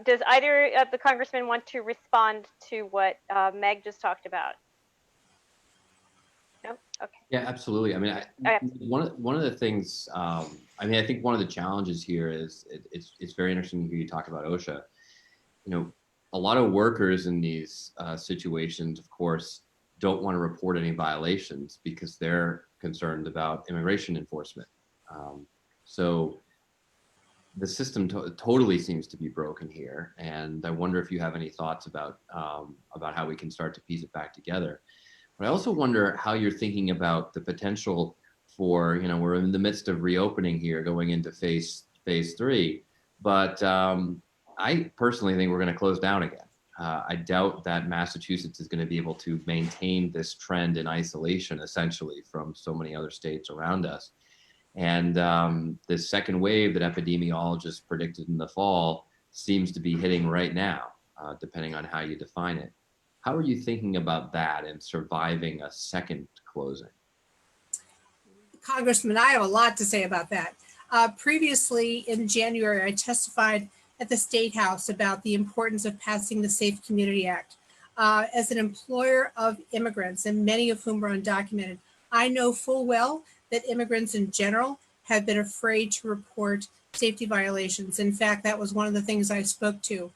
Does either of the congressmen want to respond to what Meg just talked about? No? Okay. Yeah, absolutely. I mean, Okay. one of the things, I mean, I think one of the challenges here is it's very interesting to hear you talk about OSHA. You know, a lot of workers in these situations, of course, don't want to report any violations because they're concerned about immigration enforcement. So the system totally seems to be broken here, and I wonder if you have any thoughts about how we can start to piece it back together. But I also wonder how you're thinking about the potential for, you know, we're in the midst of reopening here, going into phase 3, but I personally think we're going to close down again. I doubt that Massachusetts is going to be able to maintain this trend in isolation, essentially, from so many other states around us. And the second wave that epidemiologists predicted in the fall seems to be hitting right now, depending on how you define it. How are you thinking about that and surviving a second closing? Congressman, I have a lot to say about that. Previously in January, I testified at the State House about the importance of passing the Safe Community Act. As an employer of immigrants, and many of whom are undocumented, I know full well that immigrants in general have been afraid to report safety violations. In fact, that was one of the things I spoke to,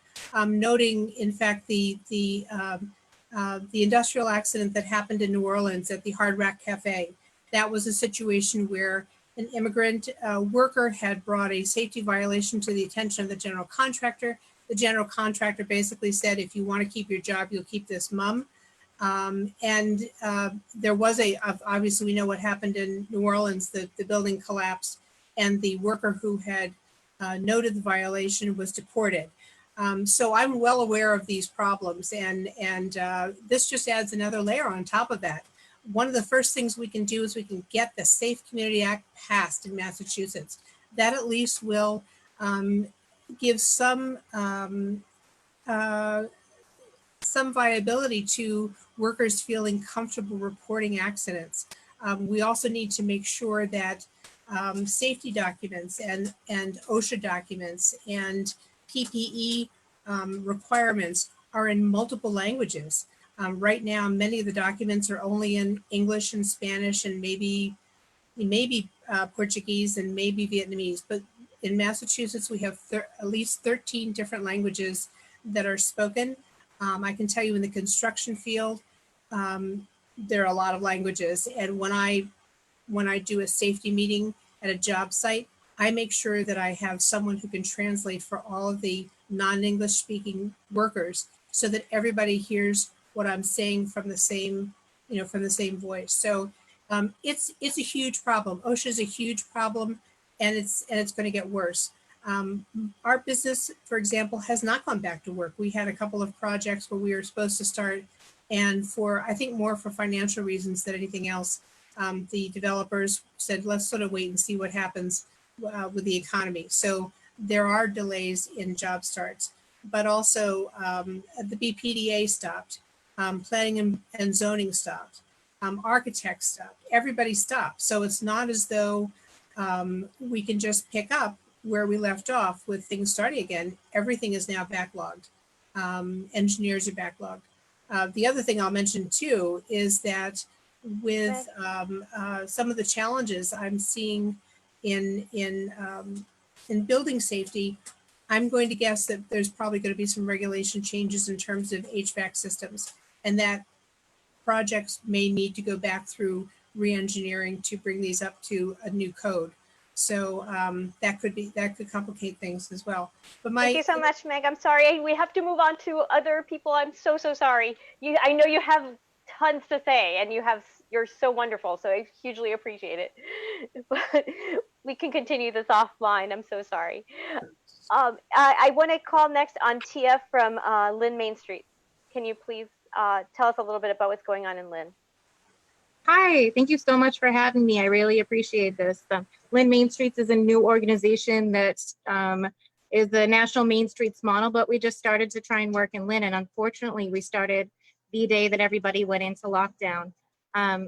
noting, in fact, the industrial accident that happened in New Orleans at the Hard Rock Cafe. That was a situation where an immigrant worker had brought a safety violation to the attention of the general contractor. The general contractor basically said, if you want to keep your job, you'll keep this mum. There was obviously we know what happened in New Orleans, the building collapsed and the worker who had noted the violation was deported. So I'm well aware of these problems, and this just adds another layer on top of that. One of the first things we can do is we can get the Safe Community Act passed in Massachusetts. That at least will give some viability to workers feeling comfortable reporting accidents. We also need to make sure that safety documents and OSHA documents and PPE requirements are in multiple languages. Right now, many of the documents are only in English and Spanish and maybe Portuguese and maybe Vietnamese. But in Massachusetts, we have at least 13 different languages that are spoken. I can tell you in the construction field, there are a lot of languages. And when I do a safety meeting at a job site, I make sure that I have someone who can translate for all of the non-English speaking workers so that everybody hears what I'm saying from the same voice. So it's a huge problem. OSHA is a huge problem, and it's going to get worse. Our business, for example, has not gone back to work. We had a couple of projects where we were supposed to start, and I think more for financial reasons than anything else, the developers said, let's sort of wait and see what happens with the economy. So there are delays in job starts, but also the BPDA stopped, planning and zoning stopped, architects stopped, everybody stopped. So it's not as though we can just pick up where we left off with things starting again. Everything is now backlogged. Engineers are backlogged. The other thing I'll mention too is that with some of the challenges I'm seeing in building safety, I'm going to guess that there's probably going to be some regulation changes in terms of HVAC systems, and that projects may need to go back through re-engineering to bring these up to a new code. So that could complicate things as well. But thank you so much, Meg. I'm sorry we have to move on to other people. I'm so sorry. I know you have tons to say, and you're so wonderful. So I hugely appreciate it. But we can continue this offline. I'm so sorry. I want to call next on Tia from Lynn Main Street. Can you please tell us a little bit about what's going on in Lynn? Hi, thank you so much for having me. I really appreciate this. Lynn Main Streets is a new organization that is the National Main Streets model, but we just started to try and work in Lynn. And unfortunately, we started the day that everybody went into lockdown.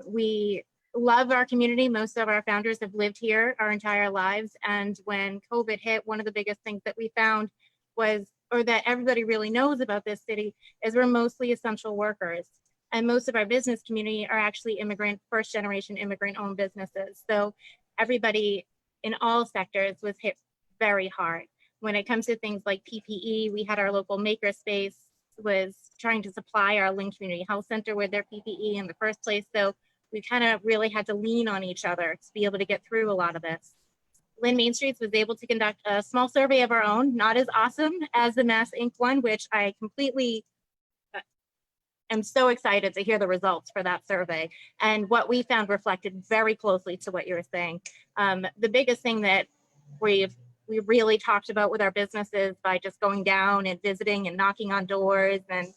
We love our community. Most of our founders have lived here our entire lives. And when COVID hit, one of the biggest things that we found was, or that everybody really knows about this city, is we're mostly essential workers. And most of our business community are actually first generation immigrant owned businesses. So everybody in all sectors was hit very hard. When it comes to things like PPE, we had our local makerspace was trying to supply our Lynn Community Health Center with their PPE in the first place. So we kind of really had to lean on each other to be able to get through a lot of this. Lynn Main Streets was able to conduct a small survey of our own, not as awesome as the Mass Inc. one, which I completely am so excited to hear the results for that survey. And what we found reflected very closely to what you were saying. The biggest thing that we really talked about with our businesses by just going down and visiting and knocking on doors and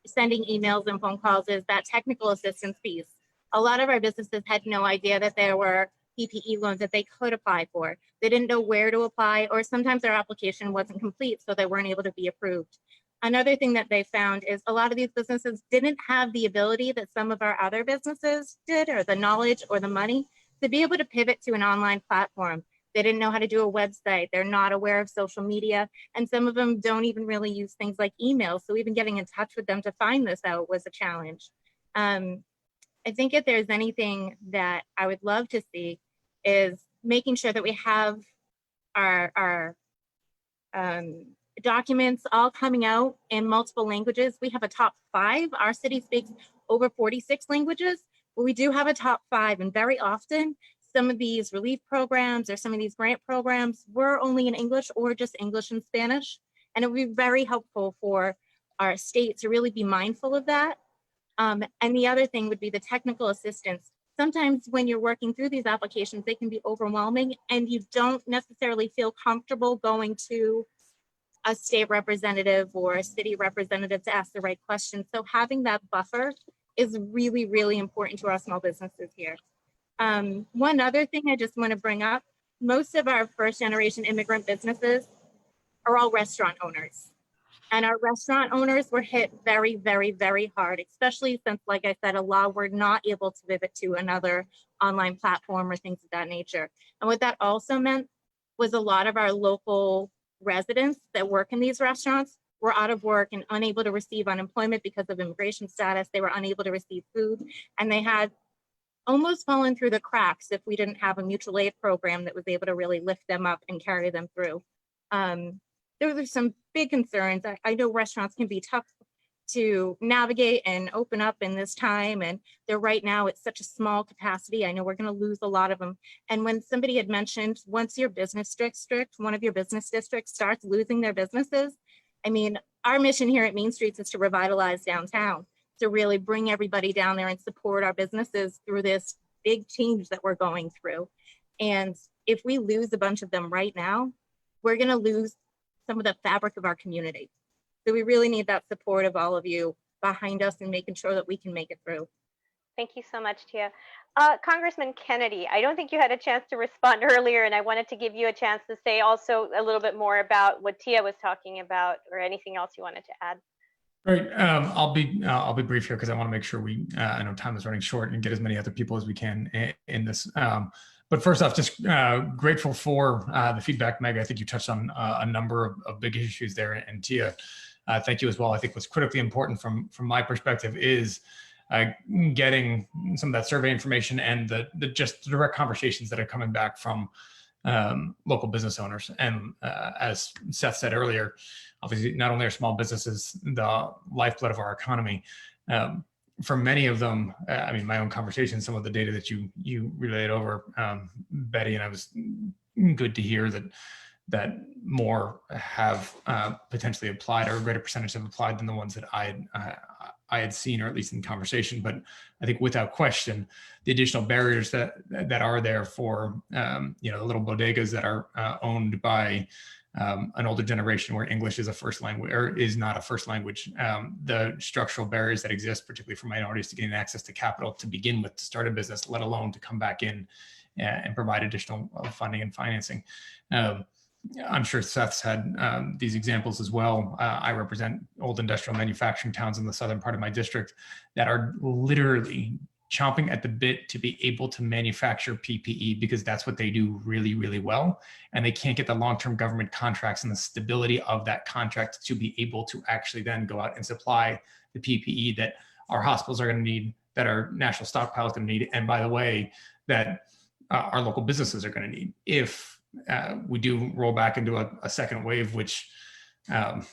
sending emails and phone calls is that technical assistance piece. A lot of our businesses had no idea that there were PPE loans that they could apply for. They didn't know where to apply, or sometimes their application wasn't complete, so they weren't able to be approved. Another thing that they found is a lot of these businesses didn't have the ability that some of our other businesses did, or the knowledge or the money to be able to pivot to an online platform. They didn't know how to do a website. They're not aware of social media. And some of them don't even really use things like email. So even getting in touch with them to find this out was a challenge. I think if there's anything that I would love to see is making sure that we have our documents all coming out in multiple languages. We have a top 5. Our city speaks over 46 languages, but we do have a top 5. And very often, some of these relief programs or some of these grant programs were only in English or just English and Spanish. And it would be very helpful for our state to really be mindful of that. And the other thing would be the technical assistance. Sometimes when you're working through these applications, they can be overwhelming and you don't necessarily feel comfortable going to a state representative or a city representative to ask the right questions. So having that buffer is really, really important to our small businesses here. One other thing I just want to bring up, most of our first generation immigrant businesses are all restaurant owners. And our restaurant owners were hit very, very, very hard, especially since, like I said, a lot were not able to pivot to another online platform or things of that nature. And what that also meant was a lot of our local residents that work in these restaurants were out of work and unable to receive unemployment because of immigration status. They were unable to receive food, and they had almost fallen through the cracks if we didn't have a mutual aid program that was able to really lift them up and carry them through. There were some big concerns. I know restaurants can be tough to navigate and open up in this time, and they're right now at such a small capacity. I know we're going to lose a lot of them. And when somebody had mentioned, once your business district, one of your business districts starts losing their businesses, I mean, our mission here at Main Streets is to revitalize downtown, to really bring everybody down there and support our businesses through this big change that we're going through. And if we lose a bunch of them right now, we're going to lose some of the fabric of our community. So we really need that support of all of you behind us and making sure that we can make it through. Thank you so much, Tia. Congressman Kennedy, I don't think you had a chance to respond earlier, and I wanted to give you a chance to say also a little bit more about what Tia was talking about, or anything else you wanted to add. Great. I'll be brief here because I want to make sure I know time is running short and get as many other people as we can in this. But first off, just grateful for the feedback, Meg. I think you touched on a number of big issues there, and Tia, thank you as well. I think what's critically important from my perspective is getting some of that survey information and the just direct conversations that are coming back from local business owners. And as Seth said earlier, obviously not only are small businesses the lifeblood of our economy, for many of them, I mean, my own conversation, some of the data that you relayed over, Betty, and I was good to hear that more have potentially applied, or a greater percentage have applied than the ones that I had seen, or at least in conversation. But I think without question, the additional barriers that are there for the little bodegas that are owned by an older generation where English is a first language, or is not a first language, the structural barriers that exist, particularly for minorities, to getting access to capital to begin with, to start a business, let alone to come back in and provide additional funding and financing. I'm sure Seth's had these examples as well. I represent old industrial manufacturing towns in the southern part of my district that are literally chomping at the bit to be able to manufacture PPE, because that's what they do really, really well. And they can't get the long-term government contracts and the stability of that contract to be able to actually then go out and supply the PPE that our hospitals are going to need, that our national stockpile is going to need, and by the way, that our local businesses are going to need if we do roll back into a second wave, which, given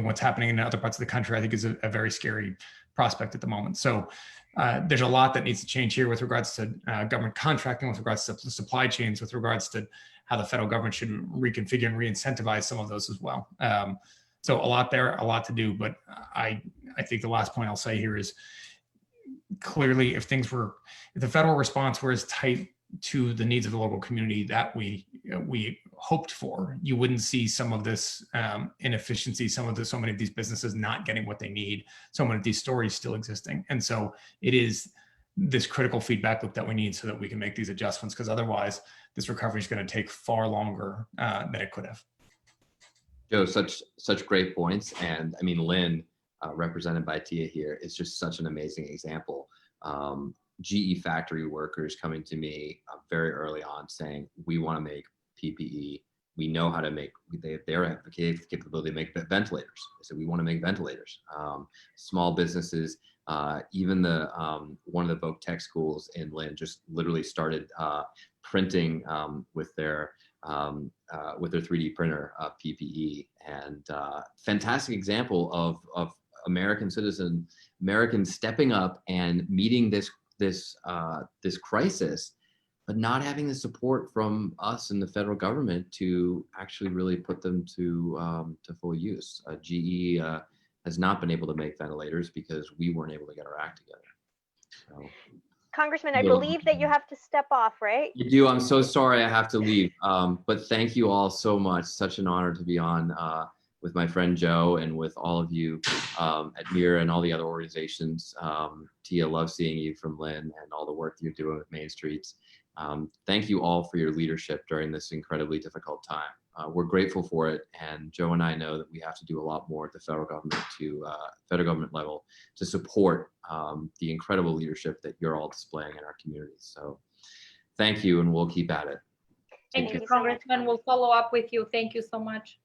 what's happening in other parts of the country, I think is a very scary prospect at the moment. So there's a lot that needs to change here with regards to government contracting, with regards to supply chains, with regards to how the federal government should reconfigure and re-incentivize some of those as well. So a lot there, a lot to do. But I think the last point I'll say here is clearly if the federal response were as tight to the needs of the local community that we hoped for, you wouldn't see some of this inefficiency, so many of these businesses not getting what they need, so many of these stories still existing. And so it is this critical feedback loop that we need so that we can make these adjustments, because otherwise this recovery is going to take far longer than it could have. Joe, such great points. And I mean, Lynn, represented by Tia here, is just such an amazing example. GE factory workers coming to me very early on saying, we want to make PPE. We know how to make, they have the capability to make ventilators. They said, we want to make ventilators. Small businesses, even one of the Voc Tech schools in Lynn just literally started printing with their 3D printer PPE, and fantastic example of Americans stepping up and meeting this crisis, but not having the support from us and the federal government to actually really put them to full use. GE has not been able to make ventilators because we weren't able to get our act together. So, Congressman, I believe that you have to step off, right? you do. I'm so sorry I have to leave. But thank you all so much. Such an honor to be on with my friend Joe and with all of you at MIRA and all the other organizations. Tia, love seeing you from Lynn and all the work you're doing with Main Streets. Thank you all for your leadership during this incredibly difficult time. We're grateful for it, and Joe and I know that we have to do a lot more at the federal government level to support the incredible leadership that you're all displaying in our communities. So thank you, and we'll keep at it. Thank you, Congressman. We'll follow up with you. Thank you so much.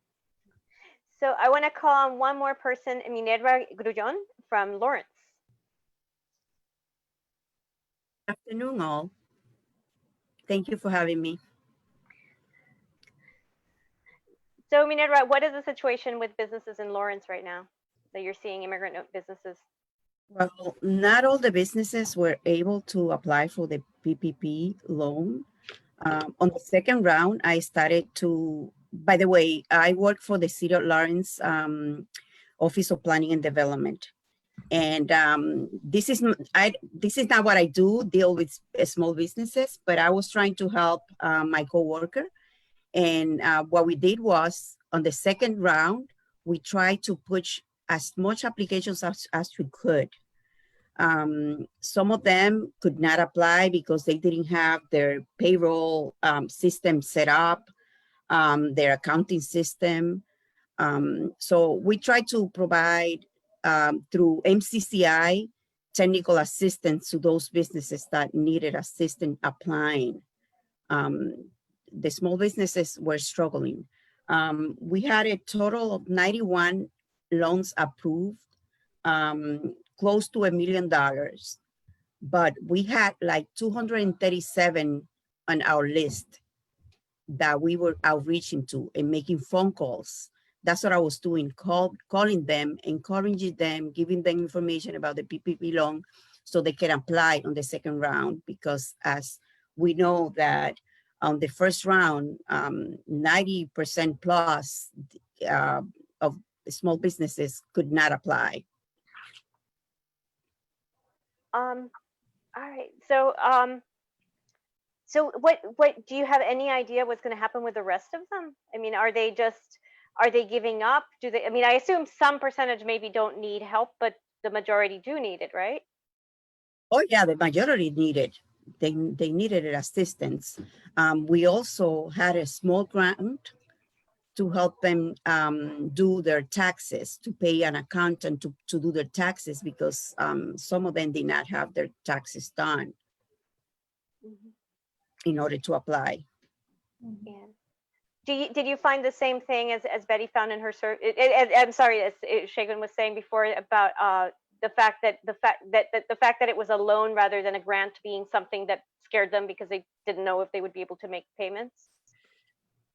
So I want to call on one more person, Minerva Grullón from Lawrence. Good afternoon, all. Thank you for having me. So Minerva, what is the situation with businesses in Lawrence right now that you're seeing, immigrant businesses? Well, not all the businesses were able to apply for the PPP loan. On the second round, I started to, by the way, I work for the City of Lawrence Office of Planning and Development. And this is not what I do, deal with small businesses, but I was trying to help my coworker. And what we did was, on the second round, we tried to push as much applications as we could. Some of them could not apply because they didn't have their payroll system set up, their accounting system. So we tried to provide through MCCI technical assistance to those businesses that needed assistance applying. The small businesses were struggling. We had a total of 91 loans approved, close to $1 million, but we had like 237 on our list that we were outreaching to and making phone calls. That's what I was doing, calling them, encouraging them, giving them information about the PPP loan so they can apply on the second round, because as we know that on the first round, 90% plus of small businesses could not apply. All right. So, so what do you have any idea what's going to happen with the rest of them? I mean, are they giving up? Do they? I mean, I assume some percentage maybe don't need help, but the majority do need it, right? Oh yeah, the majority needed. They needed assistance. We also had a small grant to help them do their taxes, to pay an accountant to do their taxes, because some of them did not have their taxes done in order to apply. Yeah. did you find the same thing as Betty found in her search? I'm sorry, as Shagun was saying before about the fact that it was a loan rather than a grant being something that scared them because they didn't know if they would be able to make payments?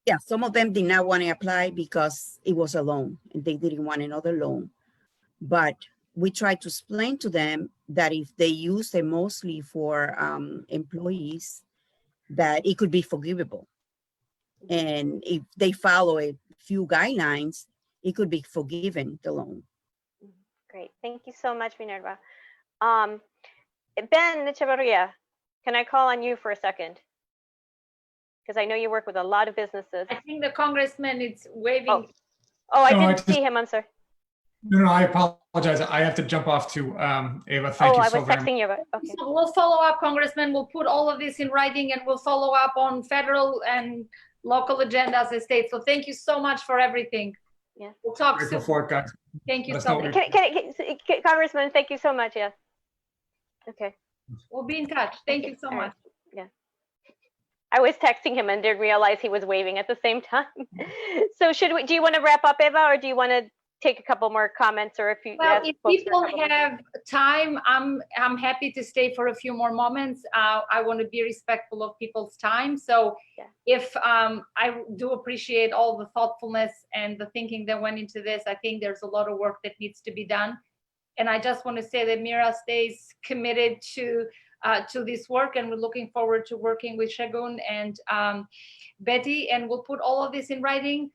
Yeah, some of them did not want to apply because it was a loan and they didn't want another loan. But we tried to explain to them that if they use it mostly for employees, that it could be forgivable. And if they follow a few guidelines, it could be forgiven, the loan. Great, thank you so much, Minerva. Ben Echevarria, can I call on you for a second? Because I know you work with a lot of businesses. I think the congressman is waving. Oh, I didn't see him, I'm sorry. No, I apologize. I have to jump off to Ava. Thank you so very much. I was texting you, but okay. So we'll follow up, Congressman. We'll put all of this in writing and we'll follow up on federal and local agendas as state. So thank you so much for everything. Yeah. We'll talk Grateful soon. for it, guys. Thank you Let us so know much. Congressman, thank you so much, yes. Okay. We'll be in touch. Thank you so all right. much. Yeah. I was texting him and didn't realize he was waving at the same time. So do you want to wrap up, Eva, or do you want to take a couple more comments, or if you Well, if people have time, I'm happy to stay for a few more moments. I want to be respectful of people's time. So yeah. If I do appreciate all the thoughtfulness and the thinking that went into this, I think there's a lot of work that needs to be done. And I just want to say that MIRA stays committed to this work, and we're looking forward to working with Shagun and Betty, and we'll put all of this in writing.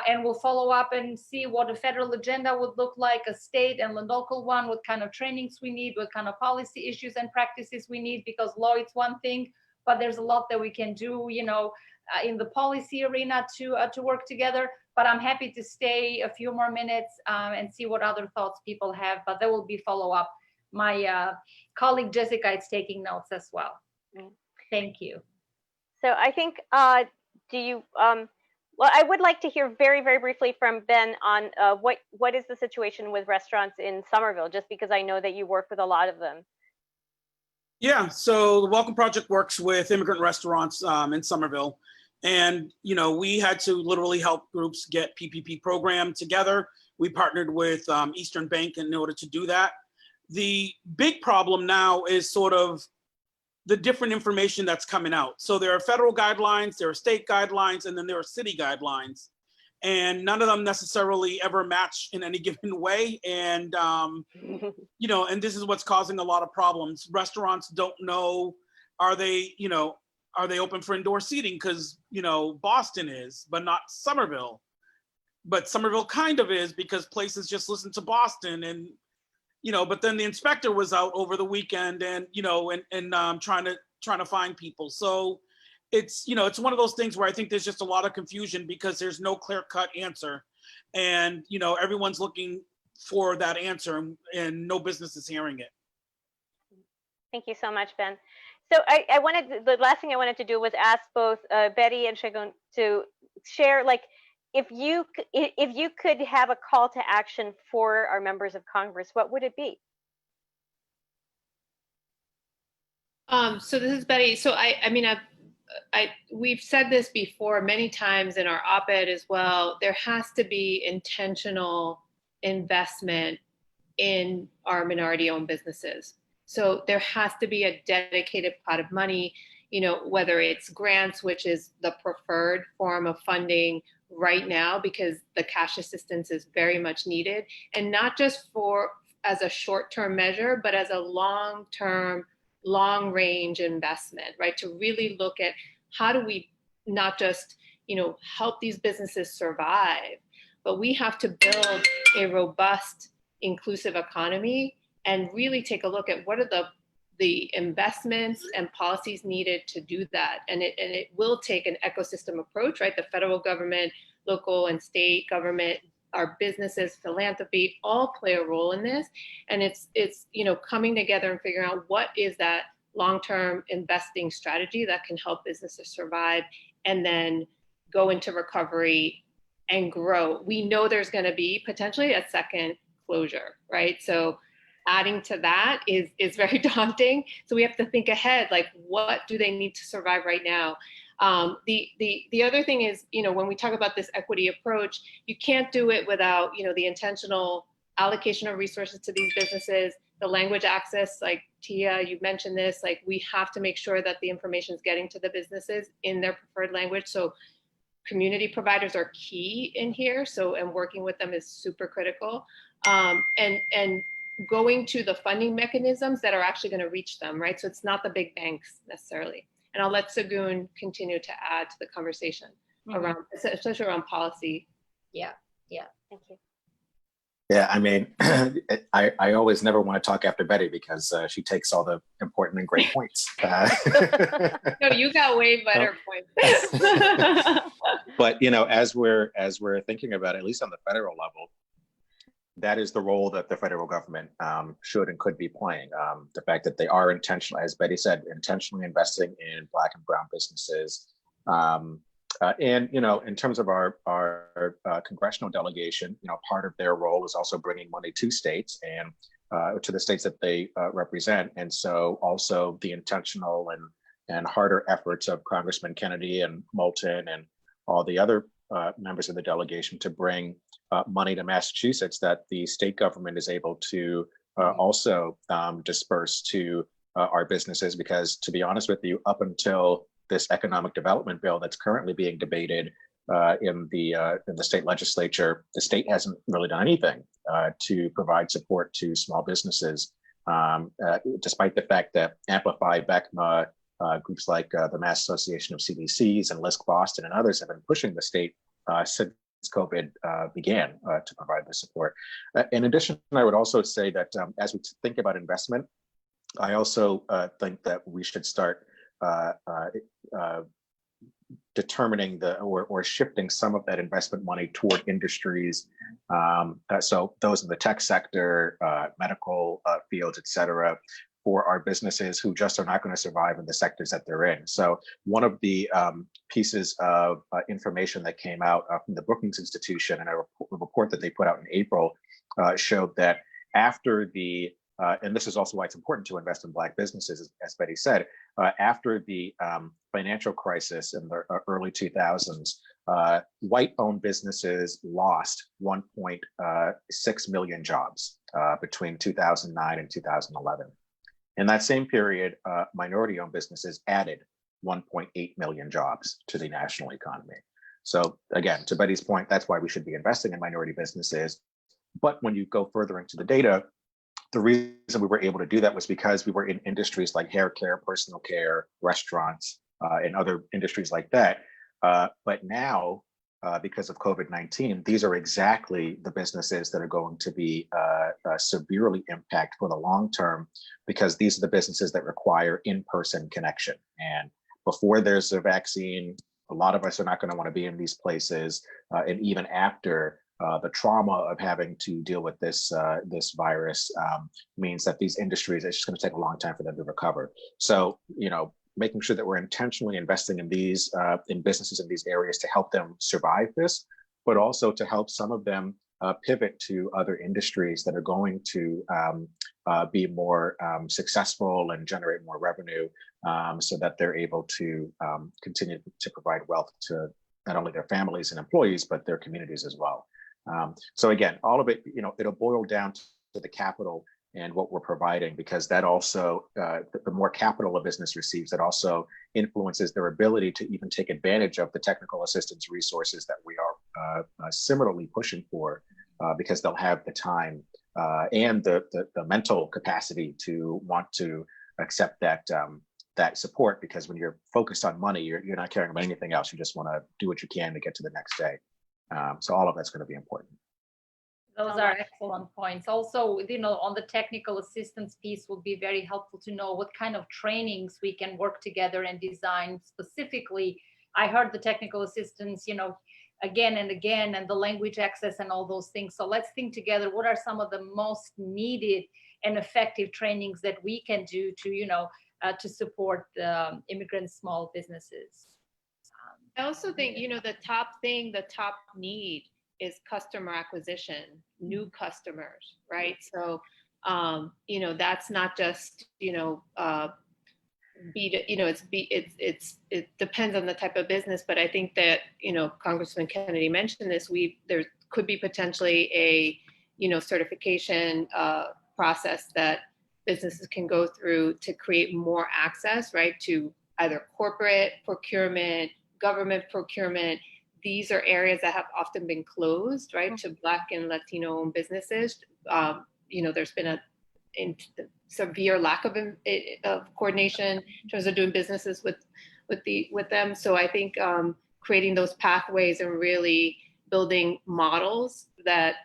And we'll follow up and see what a federal agenda would look like, a state and a local one, what kind of trainings we need, what kind of policy issues and practices we need, because law is one thing, but there's a lot that we can do, you know, in the policy arena to work together. But I'm happy to stay a few more minutes and see what other thoughts people have, but there will be follow up. My colleague Jessica is taking notes as well. Thank you. So I think, well, I would like to hear very, very briefly from Ben on what is the situation with restaurants in Somerville, just because I know that you work with a lot of them. Yeah, so the Welcome Project works with immigrant restaurants in Somerville. And, you know, we had to literally help groups get PPP program together. We partnered with Eastern Bank in order to do that. The big problem now is sort of the different information that's coming out. So there are federal guidelines, there are state guidelines, and then there are city guidelines. And none of them necessarily ever match in any given way. And, you know, and this is what's causing a lot of problems. Restaurants don't know, are they open for indoor seating? Because, you know, Boston is, but not Somerville. But Somerville kind of is, because places just listen to Boston. And, you know, but then the inspector was out over the weekend and, you know, and trying to find people. So it's, you know, it's one of those things where I think there's just a lot of confusion because there's no clear-cut answer. And, you know, everyone's looking for that answer and no business is hearing it. Thank you so much, Ben. So the last thing I wanted to do was ask both Betty and Shagun to share, like, if you could have a call to action for our members of Congress, what would it be? So this is Betty. So I mean, we've said this before many times in our op-ed as well. There has to be intentional investment in our minority-owned businesses. So there has to be a dedicated pot of money, you know, whether it's grants, which is the preferred form of funding right now because the cash assistance is very much needed, and not just as a short-term measure, but as a long-term, long-range investment, right? To really look at how do we not just, you know, help these businesses survive, but we have to build a robust, inclusive economy and really take a look at what are the investments and policies needed to do that. And it will take an ecosystem approach, right? The federal government, local and state government, our businesses, philanthropy, all play a role in this. And it's you know, coming together and figuring out what is that long-term investing strategy that can help businesses survive and then go into recovery and grow. We know there's going to be potentially a second closure, right? So adding to that is very daunting. So we have to think ahead, like what do they need to survive right now? The other thing is, when we talk about this equity approach, you can't do it without, the intentional allocation of resources to these businesses, the language access, like Tia, you mentioned this, like we have to make sure that the information is getting to the businesses in their preferred language. So community providers are key in here. So, and working with them is super critical. And going to the funding mechanisms that are actually going to reach them, right? So it's not the big banks necessarily. And I'll let Sagun continue to add to the conversation around, especially around policy. Yeah. Thank you. Yeah, I mean, I always never want to talk after Betty because she takes all the important and great points. No, you got way better points. But as we're thinking about it, at least on the federal level, that is the role that the federal government should and could be playing. The fact that they are intentional, as Betty said, intentionally investing in Black and Brown businesses. And in terms of our congressional delegation, part of their role is also bringing money to states and to the states that they represent. And so also the intentional and harder efforts of Congressman Kennedy and Moulton and all the other members of the delegation to bring money to Massachusetts that the state government is able to also disperse to our businesses. Because to be honest with you, up until this economic development bill that's currently being debated in the state legislature, the state hasn't really done anything to provide support to small businesses, despite the fact that Amplify, BECMA, groups like the Mass Association of CDCs and LISC Boston and others have been pushing the state since COVID began to provide the support. In addition, I would also say that as we think about investment, I also think that we should start determining or shifting some of that investment money toward industries. So those in the tech sector, medical fields, et cetera, for our businesses who just are not going to survive in the sectors that they're in. So one of the pieces of information that came out from the Brookings Institution and a report that they put out in April showed that after the and this is also why it's important to invest in Black businesses, as Betty said, after the financial crisis in the early 2000s, white-owned businesses lost 1.6 million jobs between 2009 and 2011. In that same period, minority-owned businesses added 1.8 million jobs to the national economy. So again, to Betty's point, that's why we should be investing in minority businesses. But when you go further into the data, the reason we were able to do that was because we were in industries like hair care, personal care, restaurants, and other industries like that. But now, because of COVID-19, these are exactly the businesses that are going to be severely impacted for the long term, because these are the businesses that require in-person connection. And before there's a vaccine, a lot of us are not going to want to be in these places. And even after, the trauma of having to deal with this virus means that these industries, it's just going to take a long time for them to recover. So, making sure that we're intentionally investing in these in businesses in these areas to help them survive this, but also to help some of them pivot to other industries that are going to be more successful and generate more revenue, so that they're able to continue to provide wealth to not only their families and employees, but their communities as well. So again, all of it, it'll boil down to the capital and what we're providing, because that also, the more capital a business receives, that also influences their ability to even take advantage of the technical assistance resources that we are similarly pushing for, because they'll have the time and the mental capacity to want to accept that support, because when you're focused on money, you're not caring about anything else. You just want to do what you can to get to the next day. So all of that's going to be important. Those are excellent points. Also, on the technical assistance piece would be very helpful to know what kind of trainings we can work together and design specifically. I heard the technical assistance, again and again, and the language access and all those things. So let's think together, what are some of the most needed and effective trainings that we can do to, to support immigrant small businesses. I also think, the top need is customer acquisition, new customers, right? So, that's not just, it depends on the type of business, but I think that, Congressman Kennedy mentioned this, there could be potentially a, certification process that businesses can go through to create more access, right, to either corporate procurement, government procurement. These are areas that have often been closed, right, to Black and Latino-owned businesses. There's been a severe lack of coordination in terms of doing businesses with them. So I think creating those pathways and really building models that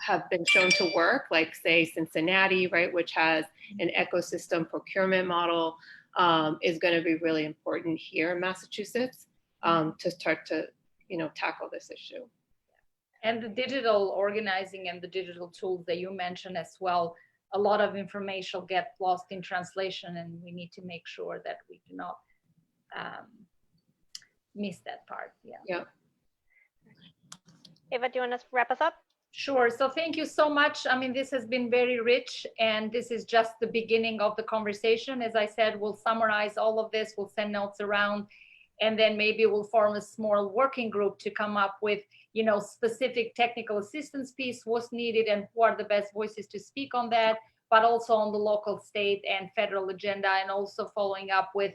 have been shown to work, like say Cincinnati, right, which has an ecosystem procurement model, is going to be really important here in Massachusetts to start to, tackle this issue. And the digital organizing and the digital tools that you mentioned as well, a lot of information gets lost in translation, and we need to make sure that we do not miss that part. Yeah. Eva, do you want to wrap us up? Sure. So thank you so much. I mean, this has been very rich, and this is just the beginning of the conversation. As I said, we'll summarize all of this, we'll send notes around, and then maybe we'll form a small working group to come up with, specific technical assistance piece, what's needed and who are the best voices to speak on that, but also on the local, state, and federal agenda, and also following up with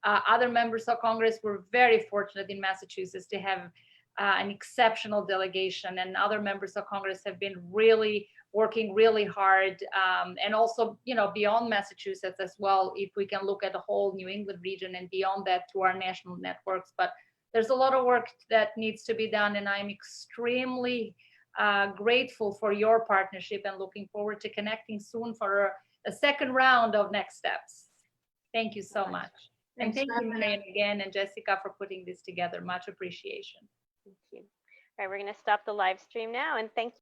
other members of Congress. We're very fortunate in Massachusetts to have an exceptional delegation, and other members of Congress have been really working really hard, and also, beyond Massachusetts as well, if we can look at the whole New England region and beyond that to our national networks. But there's a lot of work that needs to be done, and I'm extremely grateful for your partnership and looking forward to connecting soon for a second round of next steps. Thank you so much. And thank you, Marian, again, and Jessica, for putting this together. Much appreciation. Thank you. All right, we're going to stop the live stream now, and thank you.